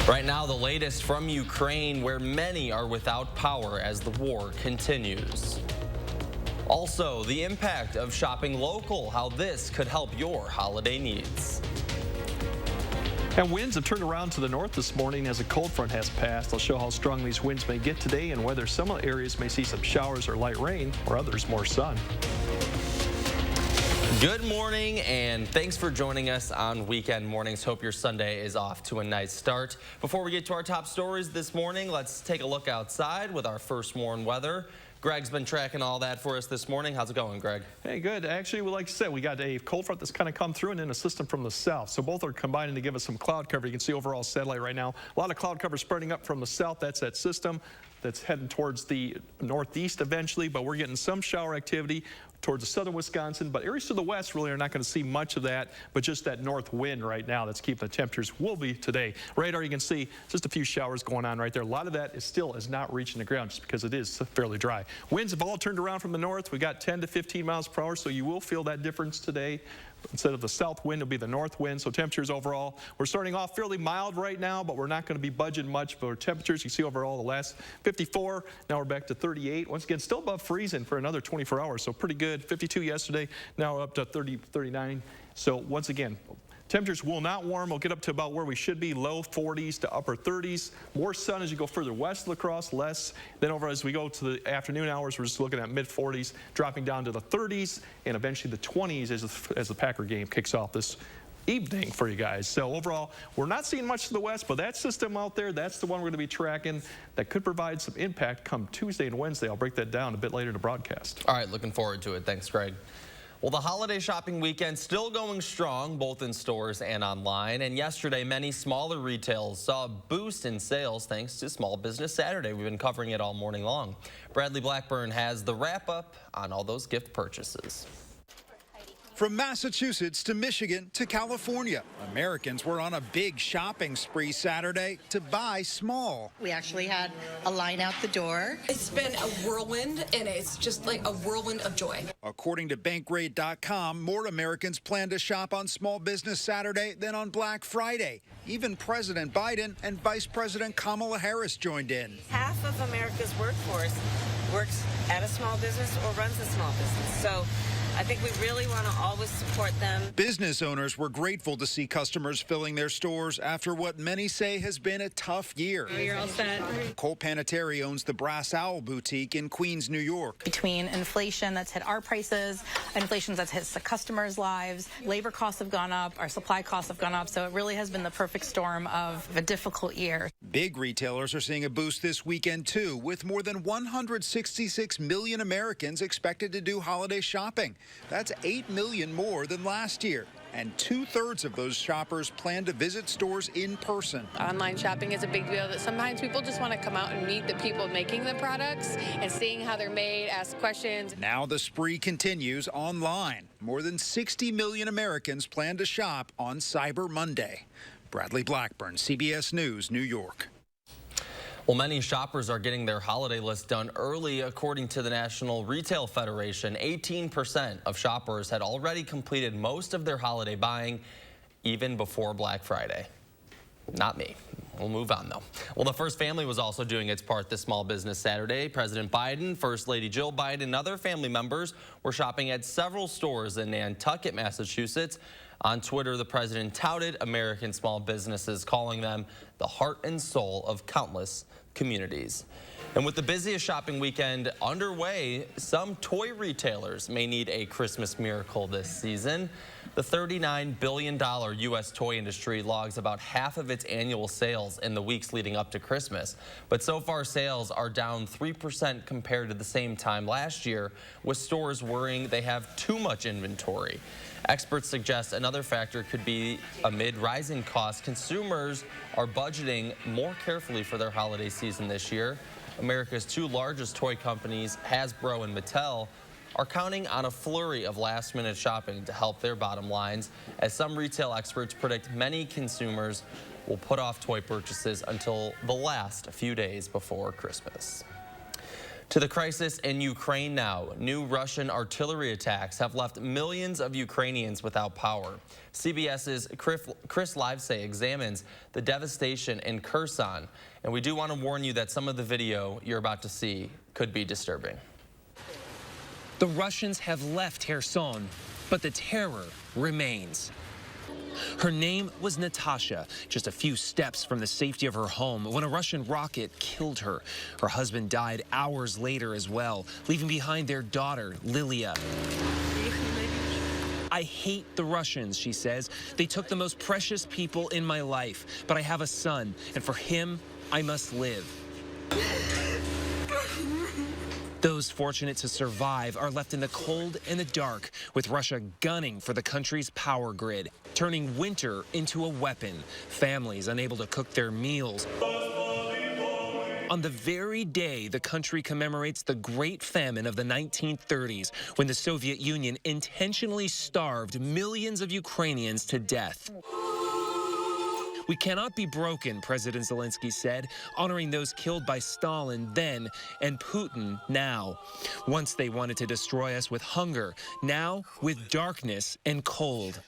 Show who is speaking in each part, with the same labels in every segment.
Speaker 1: Right now, the latest from Ukraine, where many are without power as the war continues. Also, the impact of shopping local, how this could help your holiday needs.
Speaker 2: And winds have turned around to the north this morning as a cold front has passed. I'll show how strong these winds may get today and whether some areas may see some showers or light rain, or others more sun.
Speaker 1: Good morning, and thanks for joining us on Weekend Mornings. Hope your Sunday is off to a nice start. Before we get to our top stories this morning, let's take a look outside with our first warn weather. Greg's been tracking all that for us this morning. How's it going, Greg?
Speaker 2: Hey, good. Actually, like you said, we got a cold front that's kind of come through and then a system from the south. So both are combining to give us some cloud cover. You can see overall satellite right now. A lot of cloud cover spreading up from the south. That's that system that's heading towards the northeast eventually, but we're getting some shower activity towards the southern Wisconsin, but areas to the west really are not going to see much of that, but just that north wind right now that's keeping the temperatures will be today. Radar, you can see just a few showers going on right there. A lot of that is not reaching the ground just because it is fairly dry. Winds have all turned around from the north. We got 10 to 15 miles per hour, so you will feel that difference today. Instead of the south wind, it'll be the north wind. So temperatures overall, we're starting off fairly mild right now, but we're not going to be budging much for temperatures. You see overall the last 54, now we're back to 38. Once again, still above freezing for another 24 hours, so pretty good. 52 yesterday, now up to 30, 39. So once again, temperatures will not warm. We'll get up to about where we should be, low 40s to upper 30s. More sun as you go further west of La Crosse, less. Then over as we go to the afternoon hours, we're just looking at mid 40s, dropping down to the 30s, and eventually the 20s as the Packer game kicks off this evening for you guys. So overall, we're not seeing much to the west, but that system out there, that's the one we're going to be tracking that could provide some impact come Tuesday and Wednesday. I'll break that down a bit later in the broadcast.
Speaker 1: All right, looking forward to it. Thanks, Greg. Well, the holiday shopping weekend still going strong, both in stores and online. And yesterday, many smaller retailers saw a boost in sales thanks to Small Business Saturday. We've been covering it all morning long. Bradley Blackburn has the wrap-up on all those gift purchases.
Speaker 3: From Massachusetts to Michigan to California, Americans were on a big shopping spree Saturday to buy small.
Speaker 4: We actually had a line out the door.
Speaker 5: It's been a whirlwind, and it's just like a whirlwind of joy.
Speaker 3: According to Bankrate.com, more Americans plan to shop on Small Business Saturday than on Black Friday. Even President Biden and Vice President Kamala Harris joined in.
Speaker 6: Half of America's workforce works at a small business or runs a small business. So I think we really want to always support them.
Speaker 3: Business owners were grateful to see customers filling their stores after what many say has been a tough year.
Speaker 6: You're all set.
Speaker 3: Cole Panettiere owns the Brass Owl Boutique in Queens, New York.
Speaker 7: Between inflation that's hit our prices, inflation that's hit the customers' lives, labor costs have gone up, our supply costs have gone up, so it really has been the perfect storm of a difficult year.
Speaker 3: Big retailers are seeing a boost this weekend, too, with more than 166 million Americans expected to do holiday shopping. That's 8 million more than last year. And 2/3 of those shoppers plan to visit stores in person.
Speaker 8: Online shopping is a big deal. That sometimes people just want to come out and meet the people making the products and seeing how they're made, ask questions.
Speaker 3: Now the spree continues online. More than 60 million Americans plan to shop on Cyber Monday. Bradley Blackburn, CBS News, New York.
Speaker 1: Well, many shoppers are getting their holiday list done early. According to the National Retail Federation, 18% of shoppers had already completed most of their holiday buying even before Black Friday. Not me. We'll move on, though. Well, the First Family was also doing its part this Small Business Saturday. President Biden, First Lady Jill Biden, and other family members were shopping at several stores in Nantucket, Massachusetts. On Twitter, the president touted American small businesses, calling them the heart and soul of countless communities. And with the busiest shopping weekend underway, some toy retailers may need a Christmas miracle this season. The $39 billion U.S. toy industry logs about half of its annual sales in the weeks leading up to Christmas. But so far, sales are down 3% compared to the same time last year, with stores worrying they have too much inventory. Experts suggest another factor could be amid rising costs. Consumers are budgeting more carefully for their holiday season this year. America's two largest toy companies, Hasbro and Mattel, are counting on a flurry of last-minute shopping to help their bottom lines, as some retail experts predict many consumers will put off toy purchases until the last few days before Christmas. To the crisis in Ukraine now. New Russian artillery attacks have left millions of Ukrainians without power. CBS's Chris Livesay examines the devastation in Kherson. And we do want to warn you that some of the video you're about to see could be disturbing.
Speaker 9: The Russians have left Kherson, but the terror remains. Her name was Natasha, just a few steps from the safety of her home when a Russian rocket killed her. Her husband died hours later as well, leaving behind their daughter, Lilia. I hate the Russians, she says. They took the most precious people in my life, but I have a son, and for him, I must live. Those fortunate to survive are left in the cold and the dark, with Russia gunning for the country's power grid, turning winter into a weapon. Families unable to cook their meals. On the very day the country commemorates the Great Famine of the 1930s, when the Soviet Union intentionally starved millions of Ukrainians to death. We cannot be broken, President Zelensky said, honoring those killed by Stalin then and Putin now. Once they wanted to destroy us with hunger, now with darkness and cold.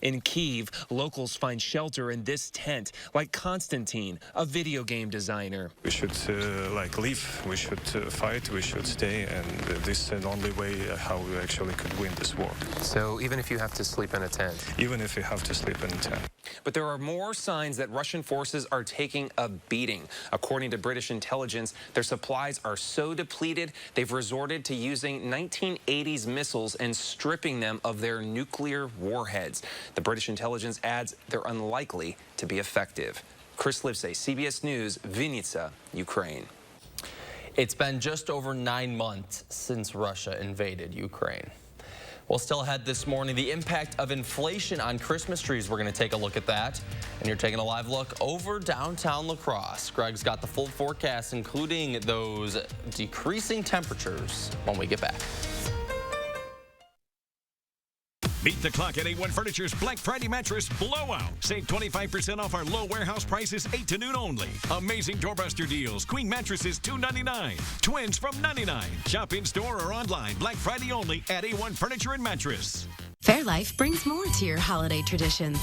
Speaker 9: In Kyiv, locals find shelter in this tent, like Konstantin, a video game designer.
Speaker 10: We should live, we should fight, we should stay, and this is the only way how we actually could win this war.
Speaker 11: So even if you have to sleep in a tent?
Speaker 10: Even if you have to sleep in a tent.
Speaker 9: But there are more signs that Russian forces are taking a beating. According to British intelligence, their supplies are so depleted, they've resorted to using 1980s missiles and stripping them of their nuclear warheads. The British intelligence adds they're unlikely to be effective. Chris Livesay, CBS News, Vinnytsia, Ukraine.
Speaker 1: It's been just over 9 months since Russia invaded Ukraine. Well, still ahead this morning, the impact of inflation on Christmas trees. We're going to take a look at that. And you're taking a live look over downtown La Crosse. Greg's got the full forecast, including those decreasing temperatures when we get back.
Speaker 12: Beat the clock at A1 Furniture's Black Friday Mattress Blowout. Save 25% off our low warehouse prices 8 to noon only. Amazing doorbuster deals. Queen mattresses $2.99. Twins from $99. Shop in store or online. Black Friday only at A1 Furniture and Mattress.
Speaker 13: Fairlife brings more to your holiday traditions.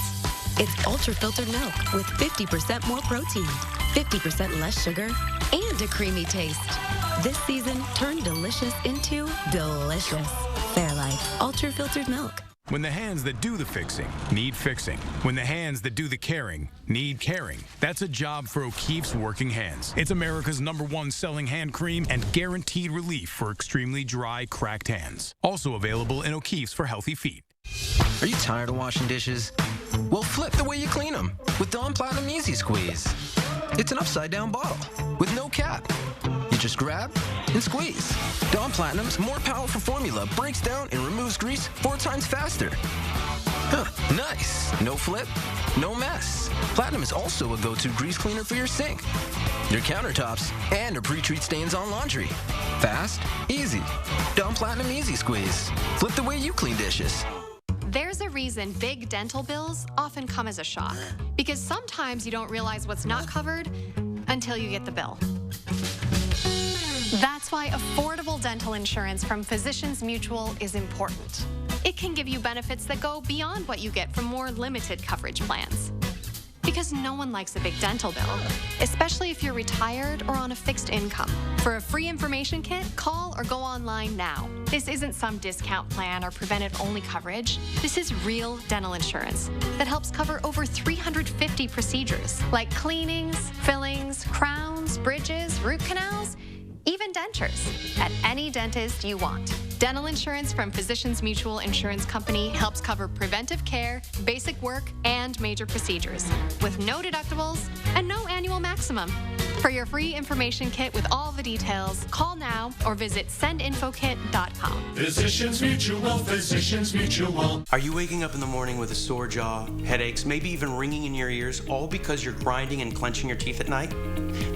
Speaker 13: It's ultra-filtered milk with 50% more protein, 50% less sugar, and a creamy taste. This season, turn delicious into delicious. Fairlife ultra-filtered milk.
Speaker 14: When the hands that do the fixing need fixing. When the hands that do the caring need caring. That's a job for O'Keeffe's Working Hands. It's America's #1 selling hand cream and guaranteed relief for extremely dry, cracked hands. Also available in O'Keeffe's for healthy feet.
Speaker 11: Are you tired of washing dishes? Well, flip the way you clean them with Dawn Platinum Easy Squeeze. It's an upside-down bottle with no cap. You just grab and squeeze. Dawn Platinum's more powerful formula breaks down and removes grease 4 times faster. Huh, nice. No flip, no mess. Platinum is also a go-to grease cleaner for your sink, your countertops, and to pre-treat stains on laundry. Fast, easy. Dawn Platinum Easy Squeeze. Flip the way you clean dishes.
Speaker 15: There's a reason big dental bills often come as a shock, because sometimes you don't realize what's not covered until you get the bill. That's why affordable dental insurance from Physicians Mutual is important. It can give you benefits that go beyond what you get from more limited coverage plans. Because no one likes a big dental bill, especially if you're retired or on a fixed income. For a free information kit, call or go online now. This isn't some discount plan or preventive-only coverage. This is real dental insurance that helps cover over 350 procedures, like cleanings, fillings, crowns, bridges, root canals, even dentures, at any dentist you want. Dental insurance from Physicians Mutual Insurance Company helps cover preventive care, basic work, and major procedures with no deductibles and no annual maximum. For your free information kit with all the details, call now or visit sendinfokit.com.
Speaker 16: Physicians Mutual, Physicians Mutual.
Speaker 17: Are you waking up in the morning with a sore jaw, headaches, maybe even ringing in your ears, all because you're grinding and clenching your teeth at night?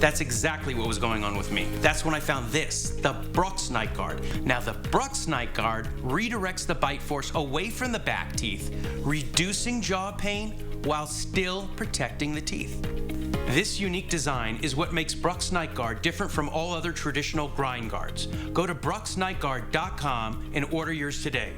Speaker 17: That's exactly what was going on with me. That's when I found this, the Brooks Night Guard. Now, the Brooks Night Guard redirects the bite force away from the back teeth, reducing jaw pain while still protecting the teeth. This unique design is what makes Bruck's Night Guard different from all other traditional grind guards. Go to brucksnightguard.com and order yours today.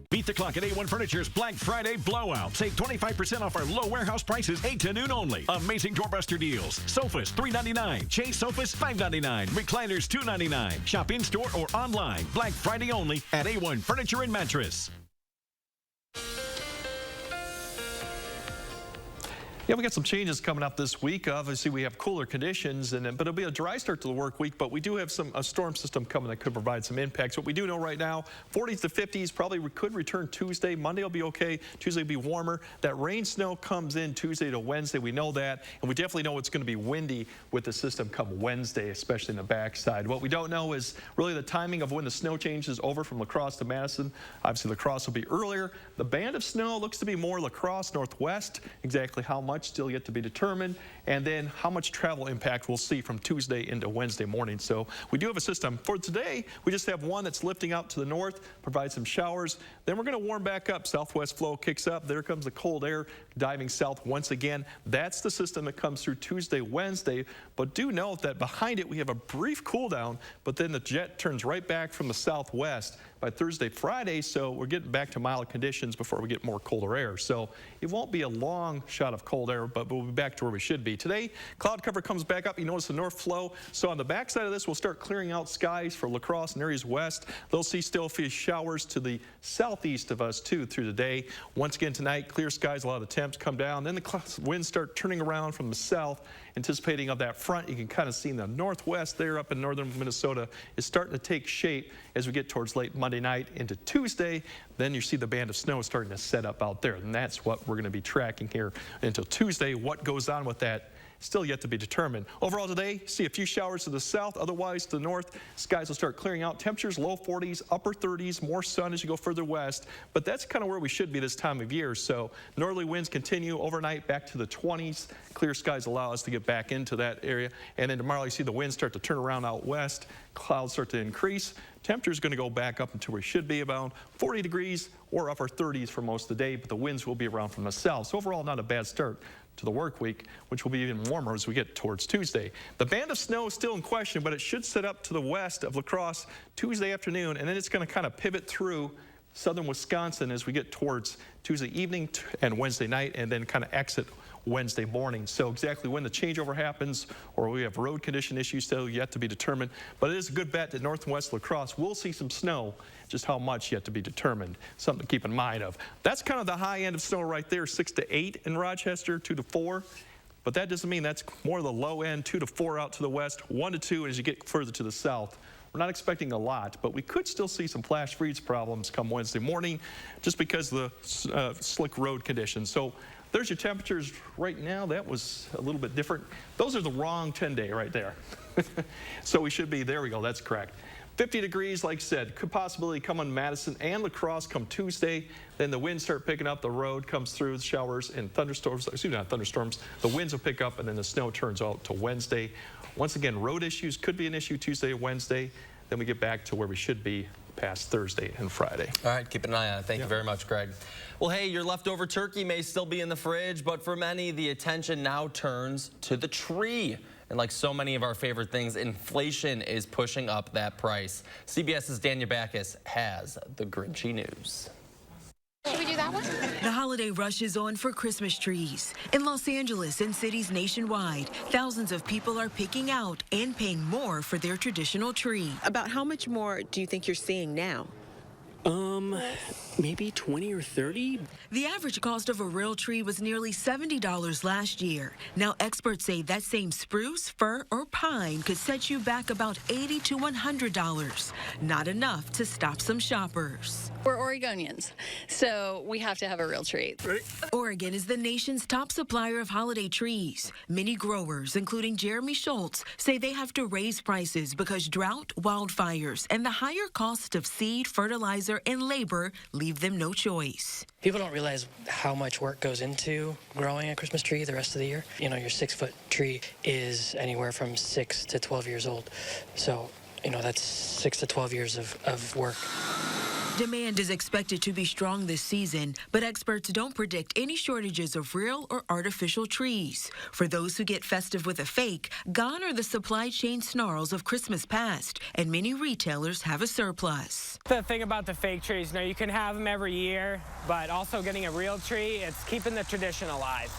Speaker 12: Beat the clock at A1 Furniture's Black Friday blowout. Save 25% off our low warehouse prices 8 to noon only. Amazing doorbuster deals. Sofas $3.99. Chase sofas $5.99. Recliners $2.99. Shop in-store or online. Black Friday only at A1 Furniture and Mattress.
Speaker 2: Yeah, we got some changes coming up this week. Obviously, we have cooler conditions, but it'll be a dry start to the work week. But we do have a storm system coming that could provide some impacts. What we do know right now, 40s to 50s probably could return Tuesday. Monday will be okay. Tuesday will be warmer. That rain snow comes in Tuesday to Wednesday. We know that, and we definitely know it's going to be windy with the system come Wednesday, especially in the backside. What we don't know is really the timing of when the snow changes over from La Crosse to Madison. Obviously, La Crosse will be earlier. The band of snow looks to be more La Crosse northwest. Exactly how much still yet to be determined, and then how much travel impact we'll see from Tuesday into Wednesday morning. So we do have a system. For today, we just have one that's lifting out to the north, provide some showers. Then we're going to warm back up. Southwest flow kicks up. There comes the cold air diving south once again. That's the system that comes through Tuesday, Wednesday. But do note that behind it we have a brief cool down, but then the jet turns right back from the southwest by Thursday, Friday, so we're getting back to mild conditions before we get more colder air. So it won't be a long shot of cold air, but we'll be back to where we should be. Today, cloud cover comes back up. You notice the north flow. So on the backside of this, we'll start clearing out skies for La Crosse and areas west. They'll see still a few showers to the southeast of us, too, through the day. Once again, tonight, clear skies, a lot of the temps come down. Then the winds start turning around from the south, anticipating of that front. You can kind of see in the northwest there up in northern Minnesota is starting to take shape as we get towards late Monday night into Tuesday. Then you see the band of snow starting to set up out there, and that's what we're going to be tracking here until Tuesday. What goes on with that still yet to be determined. Overall today, see a few showers to the south, otherwise to the north, skies will start clearing out. Temperatures low 40s, upper 30s, more sun as you go further west, but that's kind of where we should be this time of year. So northerly winds continue overnight back to the 20s. Clear skies allow us to get back into that area, and then tomorrow you see the winds start to turn around out west, clouds start to increase. Temperature is going to go back up until we should be about 40 degrees or upper 30s for most of the day, but the winds will be around from the south. So overall, not a bad start to the work week, which will be even warmer as we get towards Tuesday. The band of snow is still in question, but it should set up to the west of La Crosse Tuesday afternoon, and then it's going to kind of pivot through southern Wisconsin as we get towards Tuesday evening and Wednesday night, and then kind of exit Wednesday morning. So exactly when the changeover happens, or we have road condition issues still yet to be determined, but it is a good bet that north and west La Crosse will see some snow. Just how much yet to be determined. Something to keep in mind of. That's kind of the high end of snow right there, 6 to 8 in Rochester, 2 to 4. But that doesn't mean that's more the low end, 2 to 4 out to the west, 1 to 2 as you get further to the south. We're not expecting a lot, but we could still see some flash freeze problems come Wednesday morning just because of the slick road conditions. So there's your temperatures right now. That was a little bit different. Those are the wrong 10-day right there. So we should be, there we go, that's correct. 50 degrees, like I said, could possibly come on Madison and La Crosse come Tuesday. Then the winds start picking up, the road comes through, the showers and thunderstorms, excuse me, not thunderstorms, the winds will pick up, and then the snow turns out to Wednesday. Once again, road issues could be an issue Tuesday or Wednesday. Then we get back to where we should be past Thursday and Friday. All right, keep an eye on it. Thank you very much, Greg. Well, hey, your leftover turkey may still be in the fridge, but for many, the attention now turns to the tree. And like so many of our favorite things, inflation is pushing up that price. CBS's Daniel Backus has the Grinchy news.
Speaker 18: Should we do that one? The holiday rush is on for Christmas trees. In Los Angeles and cities nationwide, thousands of people are picking out and paying more for their traditional tree.
Speaker 19: About how much more do you think you're seeing now?
Speaker 18: Maybe 20 or 30. The average cost of a real tree was nearly $70 last year. Now experts say that same spruce, fir, or pine could set you back about $80 to $100. Not enough to stop some shoppers.
Speaker 20: We're Oregonians, so we have to have a real tree.
Speaker 18: Oregon is the nation's top supplier of holiday trees. Many growers, including Jeremy Schultz, say they have to raise prices because drought, wildfires, and the higher cost of seed, fertilizer, and labor leave them no choice.
Speaker 21: People don't realize how much work goes into growing a Christmas tree the rest of the year. You know, your 6-foot tree is anywhere from 6 to 12 years old. So, you know, that's 6 to 12 years of work.
Speaker 18: Demand is expected to be strong this season, but experts don't predict any shortages of real or artificial trees. For those who get festive with a fake, gone are the supply chain snarls of Christmas past, and many retailers have a surplus.
Speaker 4: The thing about the fake trees, you can have them every year, but also getting a real tree, it's keeping the tradition alive.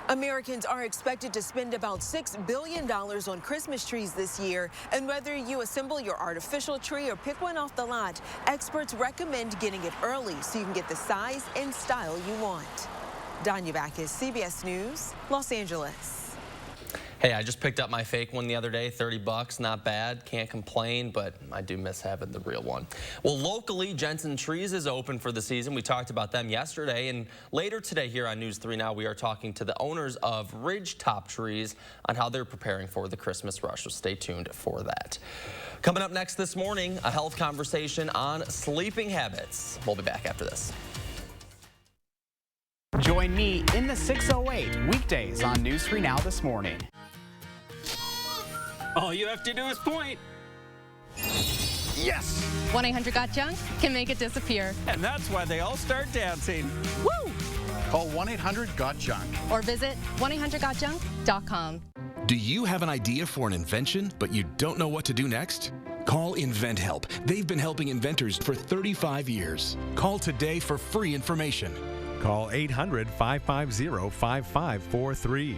Speaker 19: Americans are expected to spend about $6 billion on Christmas trees this year. And whether you assemble your artificial tree or pick one off the lot, experts recommend getting it early so you can get the size and style you want. Danya Backus, CBS News, Los Angeles.
Speaker 1: Hey, I just picked up my fake one the other day, 30 bucks, not bad, can't complain, but I do miss having the real one. Well, locally, Jensen Trees is open for the season. We talked about them yesterday, and later today here on News 3 Now, we are talking to the owners of Ridgetop Trees on how they're preparing for the Christmas rush, so stay tuned for that. Coming up next this morning, a health conversation on sleeping habits. We'll be back after this.
Speaker 22: Join me in the 608 weekdays on News 3 Now this morning.
Speaker 23: All you have to do is point.
Speaker 22: Yes!
Speaker 20: 1-800-GOT-JUNK can make it disappear.
Speaker 23: And that's why they all start dancing.
Speaker 20: Woo!
Speaker 22: Call 1-800-GOT-JUNK.
Speaker 20: Or visit 1-800-GOT-JUNK.com.
Speaker 24: Do you have an idea for an invention, but you don't know what to do next? Call InventHelp. They've been helping inventors for 35 years. Call today for free information.
Speaker 25: Call 800-550-5543.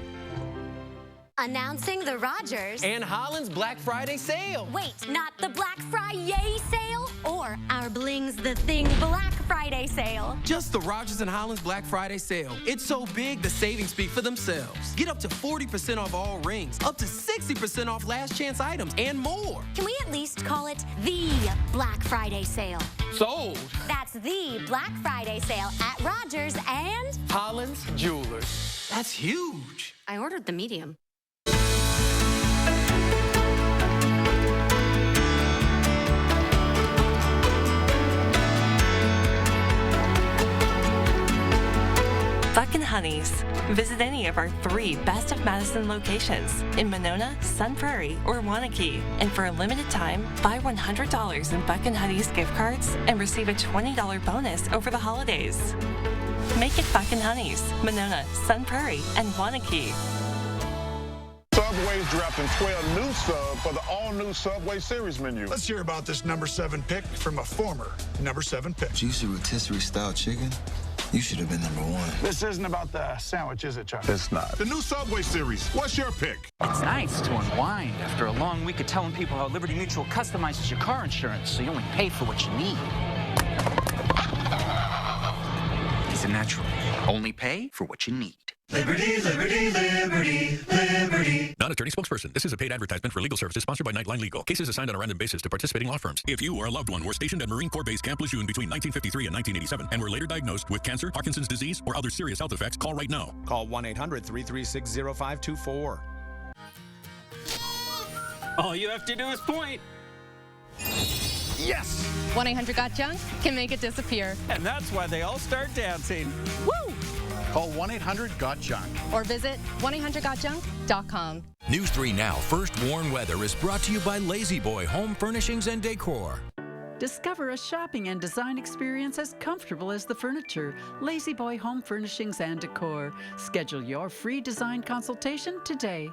Speaker 26: Announcing the Rogers
Speaker 27: and Holland's Black Friday sale.
Speaker 26: Wait, not the Black Friday sale? Or our Bling's the Thing Black Friday sale?
Speaker 27: Just the Rogers and Holland's Black Friday sale. It's so big, the savings speak for themselves. Get up to 40% off all rings, up to 60% off last chance items, and more.
Speaker 26: Can we at least call it the Black Friday sale?
Speaker 27: Sold.
Speaker 26: That's the Black Friday sale at Rogers and
Speaker 27: Holland's Jewelers. That's huge.
Speaker 26: I ordered the medium.
Speaker 28: Buckin' Honeys. Visit any of our 3 Best of Madison locations in Monona, Sun Prairie, or Wanakee. And for a limited time, buy $100 in Buckin' Honeys gift cards and receive a $20 bonus over the holidays. Make it Buckin' Honeys, Monona, Sun Prairie, and Wanakee.
Speaker 29: Subway's dropping 12 new subs for the all-new Subway series menu.
Speaker 30: Let's hear about this number 7 pick from a former number 7 pick.
Speaker 31: Juicy rotisserie-style chicken. You should have been number 1.
Speaker 30: This isn't about the sandwich, is it, Chuck?
Speaker 29: It's not.
Speaker 30: The new Subway series. What's your pick?
Speaker 32: It's nice to unwind after a long week of telling people how Liberty Mutual customizes your car insurance so you only pay for what you need. He's a natural. Only pay for what you need.
Speaker 16: Liberty, liberty, liberty, liberty.
Speaker 33: Not attorney spokesperson. This is a paid advertisement for legal services sponsored by Nightline Legal. Cases assigned on a random basis to participating law firms. If you or a loved one were stationed at Marine Corps Base Camp Lejeune between 1953 and 1987 and were later diagnosed with cancer, Parkinson's disease, or other serious health effects, call right now.
Speaker 25: Call 1-800-336-0524.
Speaker 23: All you have to do is point.
Speaker 22: Yes!
Speaker 20: 1-800-GOT-JUNK can make it disappear.
Speaker 23: And that's why they all start dancing.
Speaker 20: Woo!
Speaker 22: Call 1-800-GOT-JUNK.
Speaker 20: Or visit 1-800-GOT-JUNK.com.
Speaker 34: News 3 Now First Warn Weather is brought to you by Lazy Boy Home Furnishings and Decor.
Speaker 35: Discover a shopping and design experience as comfortable as the furniture. Lazy Boy Home Furnishings and Decor. Schedule your free design consultation today.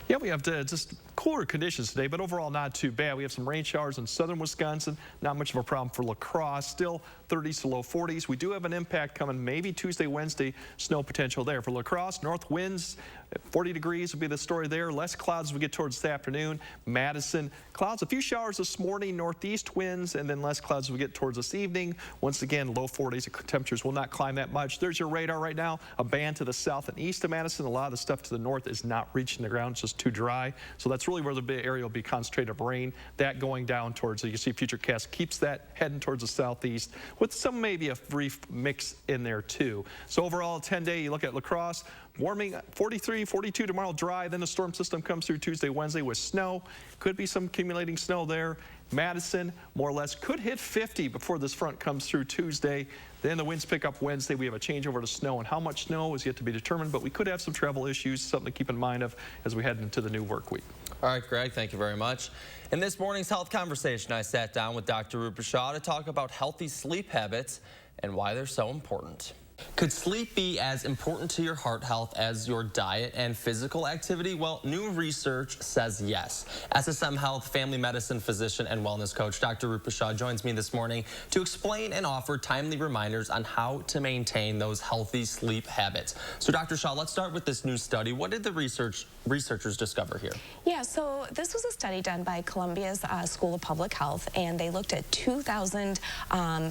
Speaker 2: Yeah, we have just cooler conditions today, but overall not too bad. We have some rain showers in southern Wisconsin. Not much of a problem for La Crosse. Still 30s to low 40s. We do have an impact coming maybe Tuesday, Wednesday. Snow potential there. For La Crosse, north winds at 40 degrees will be the story there. Less clouds as we get towards the afternoon. Madison, clouds, a few showers this morning. Northeast winds, and then less clouds as we get towards this evening. Once again, low 40s. Temperatures will not climb that much. There's your radar right now. A band to the south and east of Madison. A lot of the stuff to the north is not reaching the ground. It's just too dry. So that's really where the big area will be concentrated of rain. That going down towards, you see Futurecast keeps that heading towards the southeast with some maybe a brief mix in there too. So overall, 10-day, you look at La Crosse, warming 43, 42 tomorrow, dry. Then the storm system comes through Tuesday, Wednesday with snow. Could be some accumulating snow there. Madison, more or less, could hit 50 before this front comes through Tuesday. Then the winds pick up Wednesday. We have a changeover to snow, and how much snow is yet to be determined, but we could have some travel issues, something to keep in mind of as we head into the new work week.
Speaker 1: All right, Greg, thank you very much. In this morning's health conversation, I sat down with Dr. Rupa Shah to talk about healthy sleep habits and why they're so important. Could sleep be as important to your heart health as your diet and physical activity? Well, new research says yes. SSM Health family medicine physician and wellness coach Dr. Rupa Shah joins me this morning to explain and offer timely reminders on how to maintain those healthy sleep habits. So Dr. Shah, let's start with this new study. What did the researchers discover here?
Speaker 3: Yeah, so this was a study done by Columbia's School of Public Health, and they looked at 2,000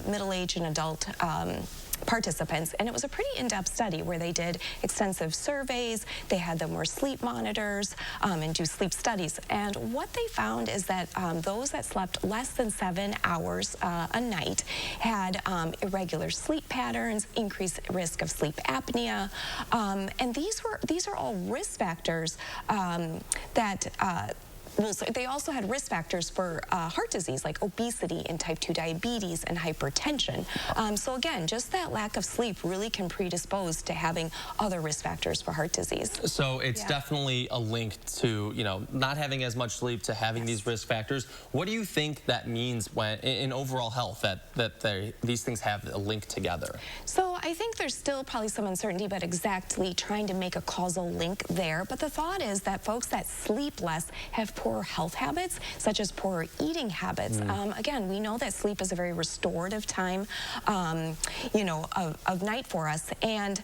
Speaker 3: middle-aged and adult participants, and it was a pretty in-depth study where they did extensive surveys. They had them wear sleep monitors and do sleep studies, and what they found is that those that slept less than 7 hours a night had irregular sleep patterns, increased risk of sleep apnea, and these are all risk factors that well, so they also had risk factors for heart disease like obesity and type 2 diabetes and hypertension. So again, just that lack of sleep really can predispose to having other risk factors for heart disease.
Speaker 1: So it's definitely a link to, you know, not having as much sleep to having these risk factors. What do you think that means when in overall health that these things have a link together?
Speaker 3: So I think there's still probably some uncertainty about exactly trying to make a causal link there. But the thought is that folks that sleep less have poor health habits, such as poor eating habits. Again, we know that sleep is a very restorative time, you know, of night for us. And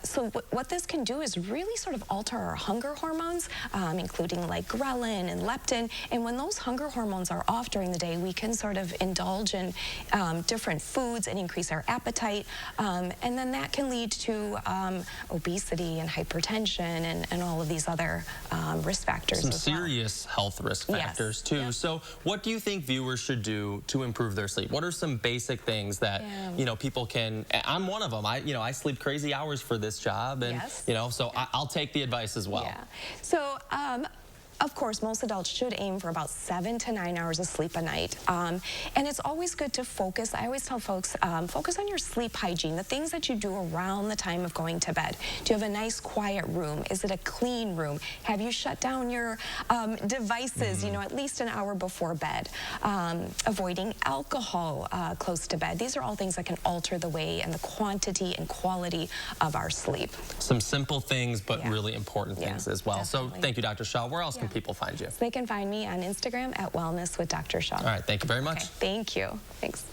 Speaker 3: so what this can do is really sort of alter our hunger hormones, including like ghrelin and leptin. And when those hunger hormones are off during the day, we can sort of indulge in different foods and increase our appetite. And then that can lead to obesity and hypertension and all of these other risk factors.
Speaker 1: Some serious health risk factors too.
Speaker 3: Yep.
Speaker 1: So what do you think viewers should do to improve their sleep? What are some basic things that you know, people can? I'm one of them. I sleep crazy hours for this job, and you know, so I'll take the advice as well.
Speaker 3: Yeah. So of course, most adults should aim for about 7 to 9 hours of sleep a night. And it's always good to focus. I always tell folks, focus on your sleep hygiene, the things that you do around the time of going to bed. Do you have a nice quiet room? Is it a clean room? Have you shut down your devices, you know, at least an hour before bed? Avoiding alcohol close to bed. These are all things that can alter the way and the quantity and quality of our sleep.
Speaker 1: Some simple things, but really important things as well.
Speaker 3: Definitely.
Speaker 1: So thank you, Dr. Shaw. Where else can people find you?
Speaker 3: So they can find me on Instagram at Wellness with Dr. Shaw.
Speaker 1: All right, thank you very much.
Speaker 3: Okay, thank you. Thanks.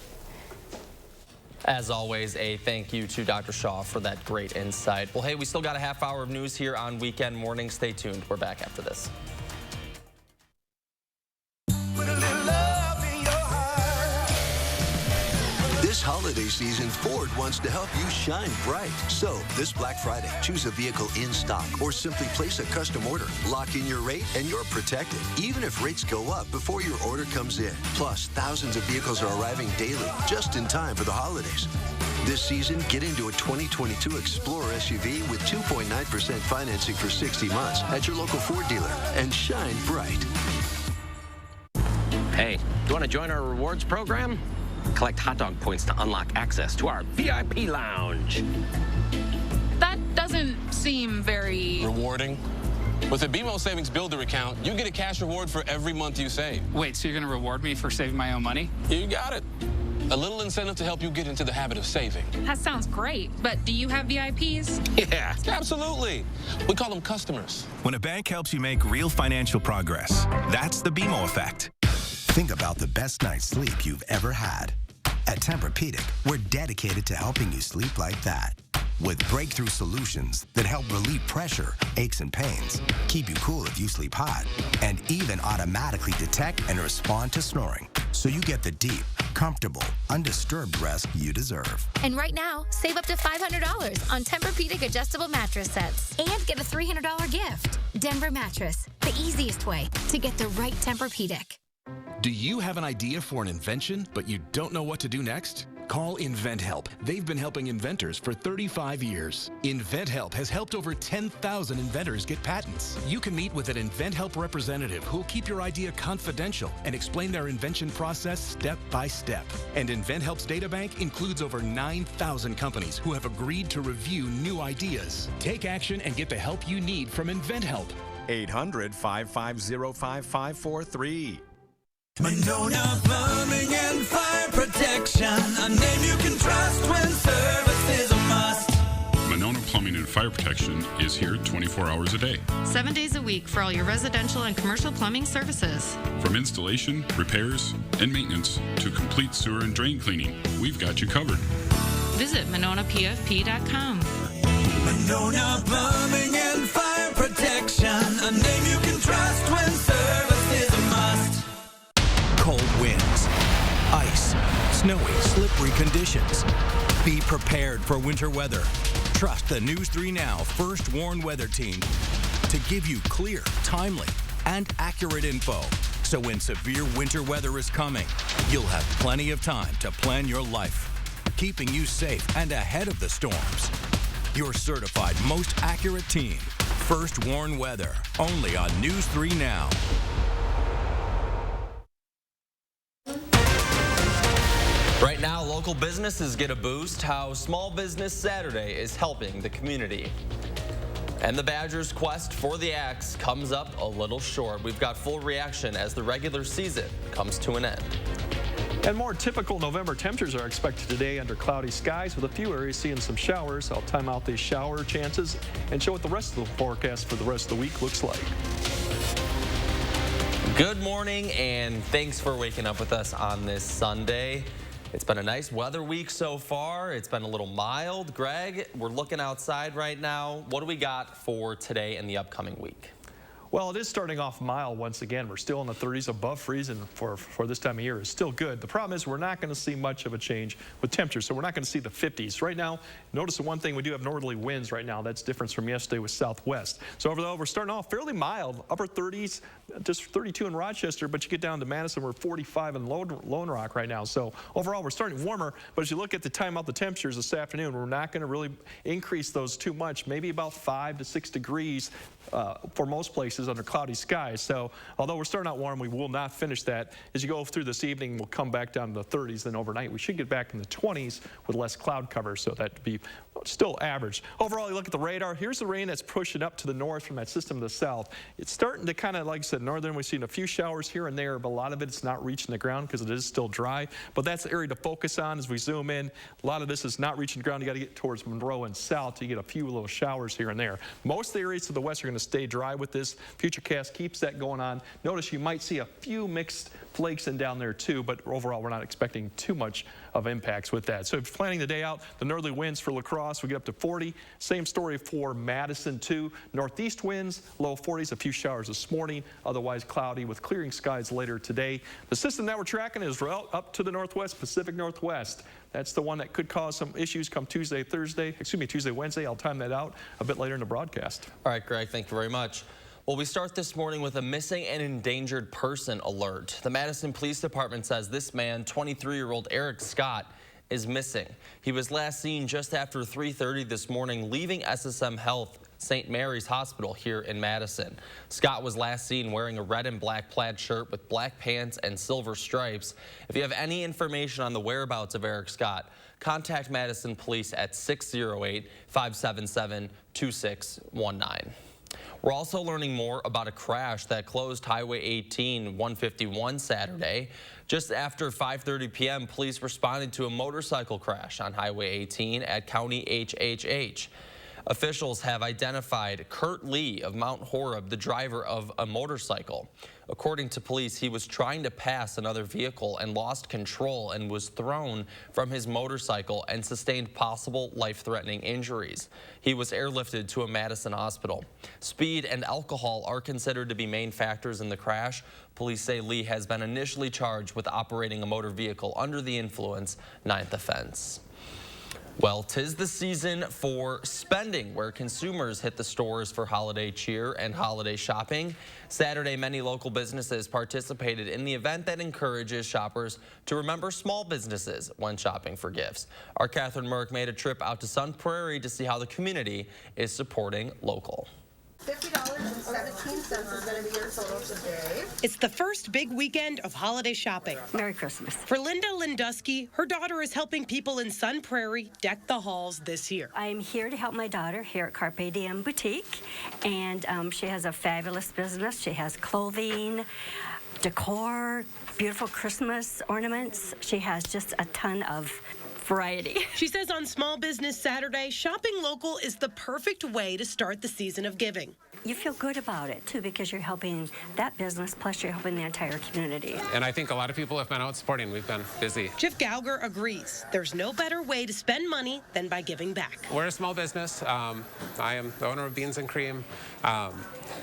Speaker 1: As always, a thank you to Dr. Shaw for that great insight. Well, hey, we still got a half hour of news here on Weekend Morning. Stay tuned. We're back after this.
Speaker 5: This holiday season, Ford wants to help you shine bright. So, this Black Friday, choose a vehicle in stock or simply place a custom order. Lock in your rate and you're protected, even if rates go up before your order comes in. Plus, thousands of vehicles are arriving daily, just in time for the holidays. This season, get into a 2022 Explorer SUV with 2.9% financing for 60 months at your local Ford dealer and shine bright.
Speaker 6: Hey, do you want to join our rewards program? Collect hot dog points to unlock access to our VIP lounge.
Speaker 7: That doesn't seem very
Speaker 8: rewarding. With a BMO Savings Builder account, you get a cash reward for every month you save.
Speaker 7: Wait, so you're going to reward me for saving my own money?
Speaker 8: You got it. A little incentive to help you get into the habit of saving.
Speaker 7: That sounds great, but do you have VIPs?
Speaker 8: Yeah, absolutely. We call them customers.
Speaker 9: When a bank helps you make real financial progress, that's the BMO effect. Think about the best night's sleep you've ever had. At Tempur-Pedic, we're dedicated to helping you sleep like that. With breakthrough solutions that help relieve pressure, aches and pains, keep you cool if you sleep hot, and even automatically detect and respond to snoring, so you get the deep, comfortable, undisturbed rest you deserve.
Speaker 26: And right now, save up to $500 on Tempur-Pedic adjustable mattress sets and get a $300 gift. Denver Mattress, the easiest way to get the right Tempur-Pedic.
Speaker 24: Do you have an idea for an invention, but you don't know what to do next? Call InventHelp. They've been helping inventors for 35 years. InventHelp has helped over 10,000 inventors get patents. You can meet with an InventHelp representative who'll keep your idea confidential and explain their invention process step by step. And InventHelp's databank includes over 9,000 companies who have agreed to review new ideas. Take action and get the help you need from InventHelp.
Speaker 4: 800-550-5543.
Speaker 16: Monona Plumbing and Fire Protection, a name you can trust when service is a must.
Speaker 33: Monona Plumbing and Fire Protection is here 24 hours a day.
Speaker 7: 7 days a week for all your residential and commercial plumbing services.
Speaker 33: From installation, repairs, and maintenance to complete sewer and drain cleaning, we've got you covered.
Speaker 7: Visit MononaPFP.com.
Speaker 16: Monona Plumbing and Fire Protection, a name you can trust when service is a must.
Speaker 34: Cold winds, ice, snowy, slippery conditions. Be prepared for winter weather. Trust the News 3 Now First Warn Weather Team to give you clear, timely, and accurate info. So when severe winter weather is coming, you'll have plenty of time to plan your life, keeping you safe and ahead of the storms. Your certified most accurate team, First Warn Weather, only on News 3 Now.
Speaker 1: Right now, local businesses get a boost. How Small Business Saturday is helping the community. And the Badgers' quest for the Axe comes up a little short. We've got full reaction as the regular season comes to an end.
Speaker 2: And more typical November temperatures are expected today under cloudy skies with a few areas seeing some showers. I'll time out these shower chances and show what the rest of the forecast for the rest of the week looks like.
Speaker 1: Good morning and thanks for waking up with us on this Sunday. It's been a nice weather week so far. It's been a little mild. Greg, we're looking outside right now. What do we got for today and the upcoming week?
Speaker 2: Well, it is starting off mild once again. We're still in the 30s, above freezing for this time of year. It's still good. The problem is we're not going to see much of a change with temperatures, so we're not going to see the 50s. Right now, notice the one thing, we do have northerly winds right now. That's different from yesterday with southwest. So overall, we're starting off fairly mild, upper 30s, just 32 in Rochester, but you get down to Madison, we're 45 in Lone Rock right now. So overall, we're starting warmer, but as you look at the time out the temperatures this afternoon, we're not going to really increase those too much, maybe about 5 to 6 degrees for most places under cloudy skies. So although we're starting out warm, we will not finish that. As you go through this evening, we'll come back down to the 30s. Then overnight, we should get back in the 20s with less cloud cover, so that'd be still average. Overall, you look at the radar. Here's the rain that's pushing up to the north from that system to the south. It's starting to kind of, like I said, northern. We've seen a few showers here and there, but a lot of it's not reaching the ground because it is still dry. But that's the area to focus on as we zoom in. A lot of this is not reaching the ground. You got to get towards Monroe and south to get a few little showers here and there. Most of the areas to the west are going to stay dry with this. Futurecast keeps that going on. Notice you might see a few mixed flakes in down there too, but overall we're not expecting too much of impacts with that. So if you're planning the day out, the northerly winds for La Crosse, we get up to 40. Same story for Madison too. Northeast winds, low 40s, a few showers this morning, otherwise cloudy with clearing skies later today. The system that we're tracking is up to the northwest, Pacific Northwest. That's the one that could cause some issues come Tuesday, Wednesday. I'll time that out a bit later in the broadcast.
Speaker 1: All right, Greg, thank you very much. Well, we start this morning with a missing and endangered person alert. The Madison Police Department says this man, 23-year-old Eric Scott, is missing. He was last seen just after 3:30 this morning leaving SSM Health St. Mary's Hospital here in Madison. Scott was last seen wearing a red and black plaid shirt with black pants and silver stripes. If you have any information on the whereabouts of Eric Scott, contact Madison Police at 608-577-2619. We're also learning more about a crash that closed Highway 18 151 Saturday. Just after 5:30 p.m., police responded to a motorcycle crash on Highway 18 at County HHH. Officials have identified Kurt Lee of Mount Horeb, the driver of a motorcycle. According to police, he was trying to pass another vehicle and lost control and was thrown from his motorcycle and sustained possible life-threatening injuries. He was airlifted to a Madison hospital. Speed and alcohol are considered to be main factors in the crash. Police say Lee has been initially charged with operating a motor vehicle under the influence, 9th offense. Well, 'tis the season for spending, where consumers hit the stores for holiday cheer and holiday shopping. Saturday, many local businesses participated in the event that encourages shoppers to remember small businesses when shopping for gifts. Our Catherine Merck made a trip out to Sun Prairie to see how the community is supporting local.
Speaker 4: $50.17 is going to be your total today.
Speaker 10: It's the first big weekend of holiday shopping.
Speaker 4: Merry Christmas.
Speaker 10: For Linda Lindusky, her daughter is helping people in Sun Prairie deck the halls this year.
Speaker 4: I'm here to help my daughter here at Carpe Diem Boutique, and she has a fabulous business. She has clothing, decor, beautiful Christmas ornaments. She has just a ton of variety.
Speaker 10: She says on Small Business Saturday, shopping local is the perfect way to start the season of giving.
Speaker 4: You feel good about it, too, because you're helping that business, plus you're helping the entire community.
Speaker 6: And I think a lot of people have been out supporting. We've been busy.
Speaker 10: Jeff Gauger agrees. There's no better way to spend money than by giving back.
Speaker 6: We're a small business. I am the owner of Beans and Cream.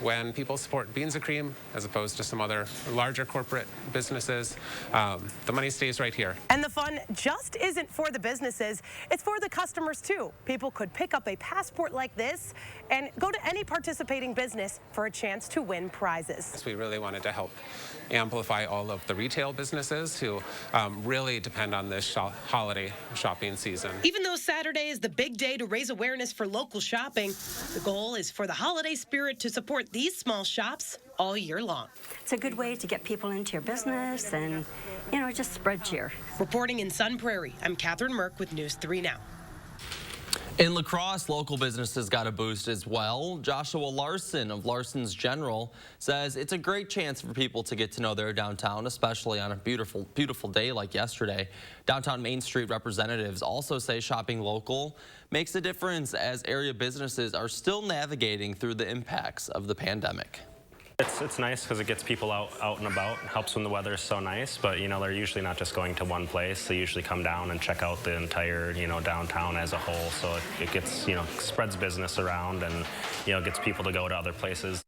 Speaker 6: When people support Beans and Cream, as opposed to some other larger corporate businesses, the money stays right here.
Speaker 10: And the fun just isn't for the businesses, it's for the customers too. People could pick up a passport like this and go to any participating business for a chance to win prizes.
Speaker 6: We really wanted to help amplify all of the retail businesses who really depend on this holiday shopping season.
Speaker 10: Even though Saturday is the big day to raise awareness for local shopping, the goal is for the holiday spirit to support these small shops all year long.
Speaker 4: It's a good way to get people into your business and, you know, just spread cheer.
Speaker 10: Reporting in Sun Prairie, I'm Catherine Merck with News 3 Now.
Speaker 1: In La Crosse, local businesses got a boost as well. Joshua Larson of Larson's General says it's a great chance for people to get to know their downtown, especially on a beautiful, beautiful day like yesterday. Downtown Main Street representatives also say shopping local makes a difference as area businesses are still navigating through the impacts of the pandemic.
Speaker 11: It's nice because it gets people out and about. It helps when the weather is so nice, but you know, they're usually not just going to one place. They usually come down and check out the entire, you know, downtown as a whole. So it gets, you know, spreads business around and, you know, gets people to go to other places.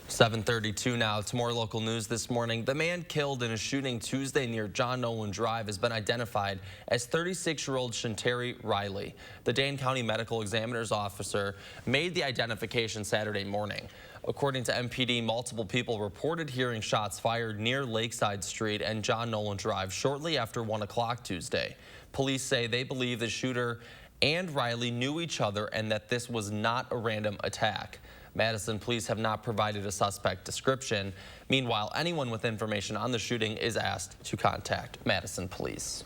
Speaker 1: 7:32 now. It's more local news this morning. The man killed in a shooting Tuesday near John Nolan Drive has been identified as 36-year-old Shanteri Riley. The Dane County Medical Examiner's officer made the identification Saturday morning. According to MPD, multiple people reported hearing shots fired near Lakeside Street and John Nolan Drive shortly after 1 o'clock Tuesday. Police say they believe the shooter and Riley knew each other and that this was not a random attack. Madison police have not provided a suspect description. Meanwhile, anyone with information on the shooting is asked to contact Madison police.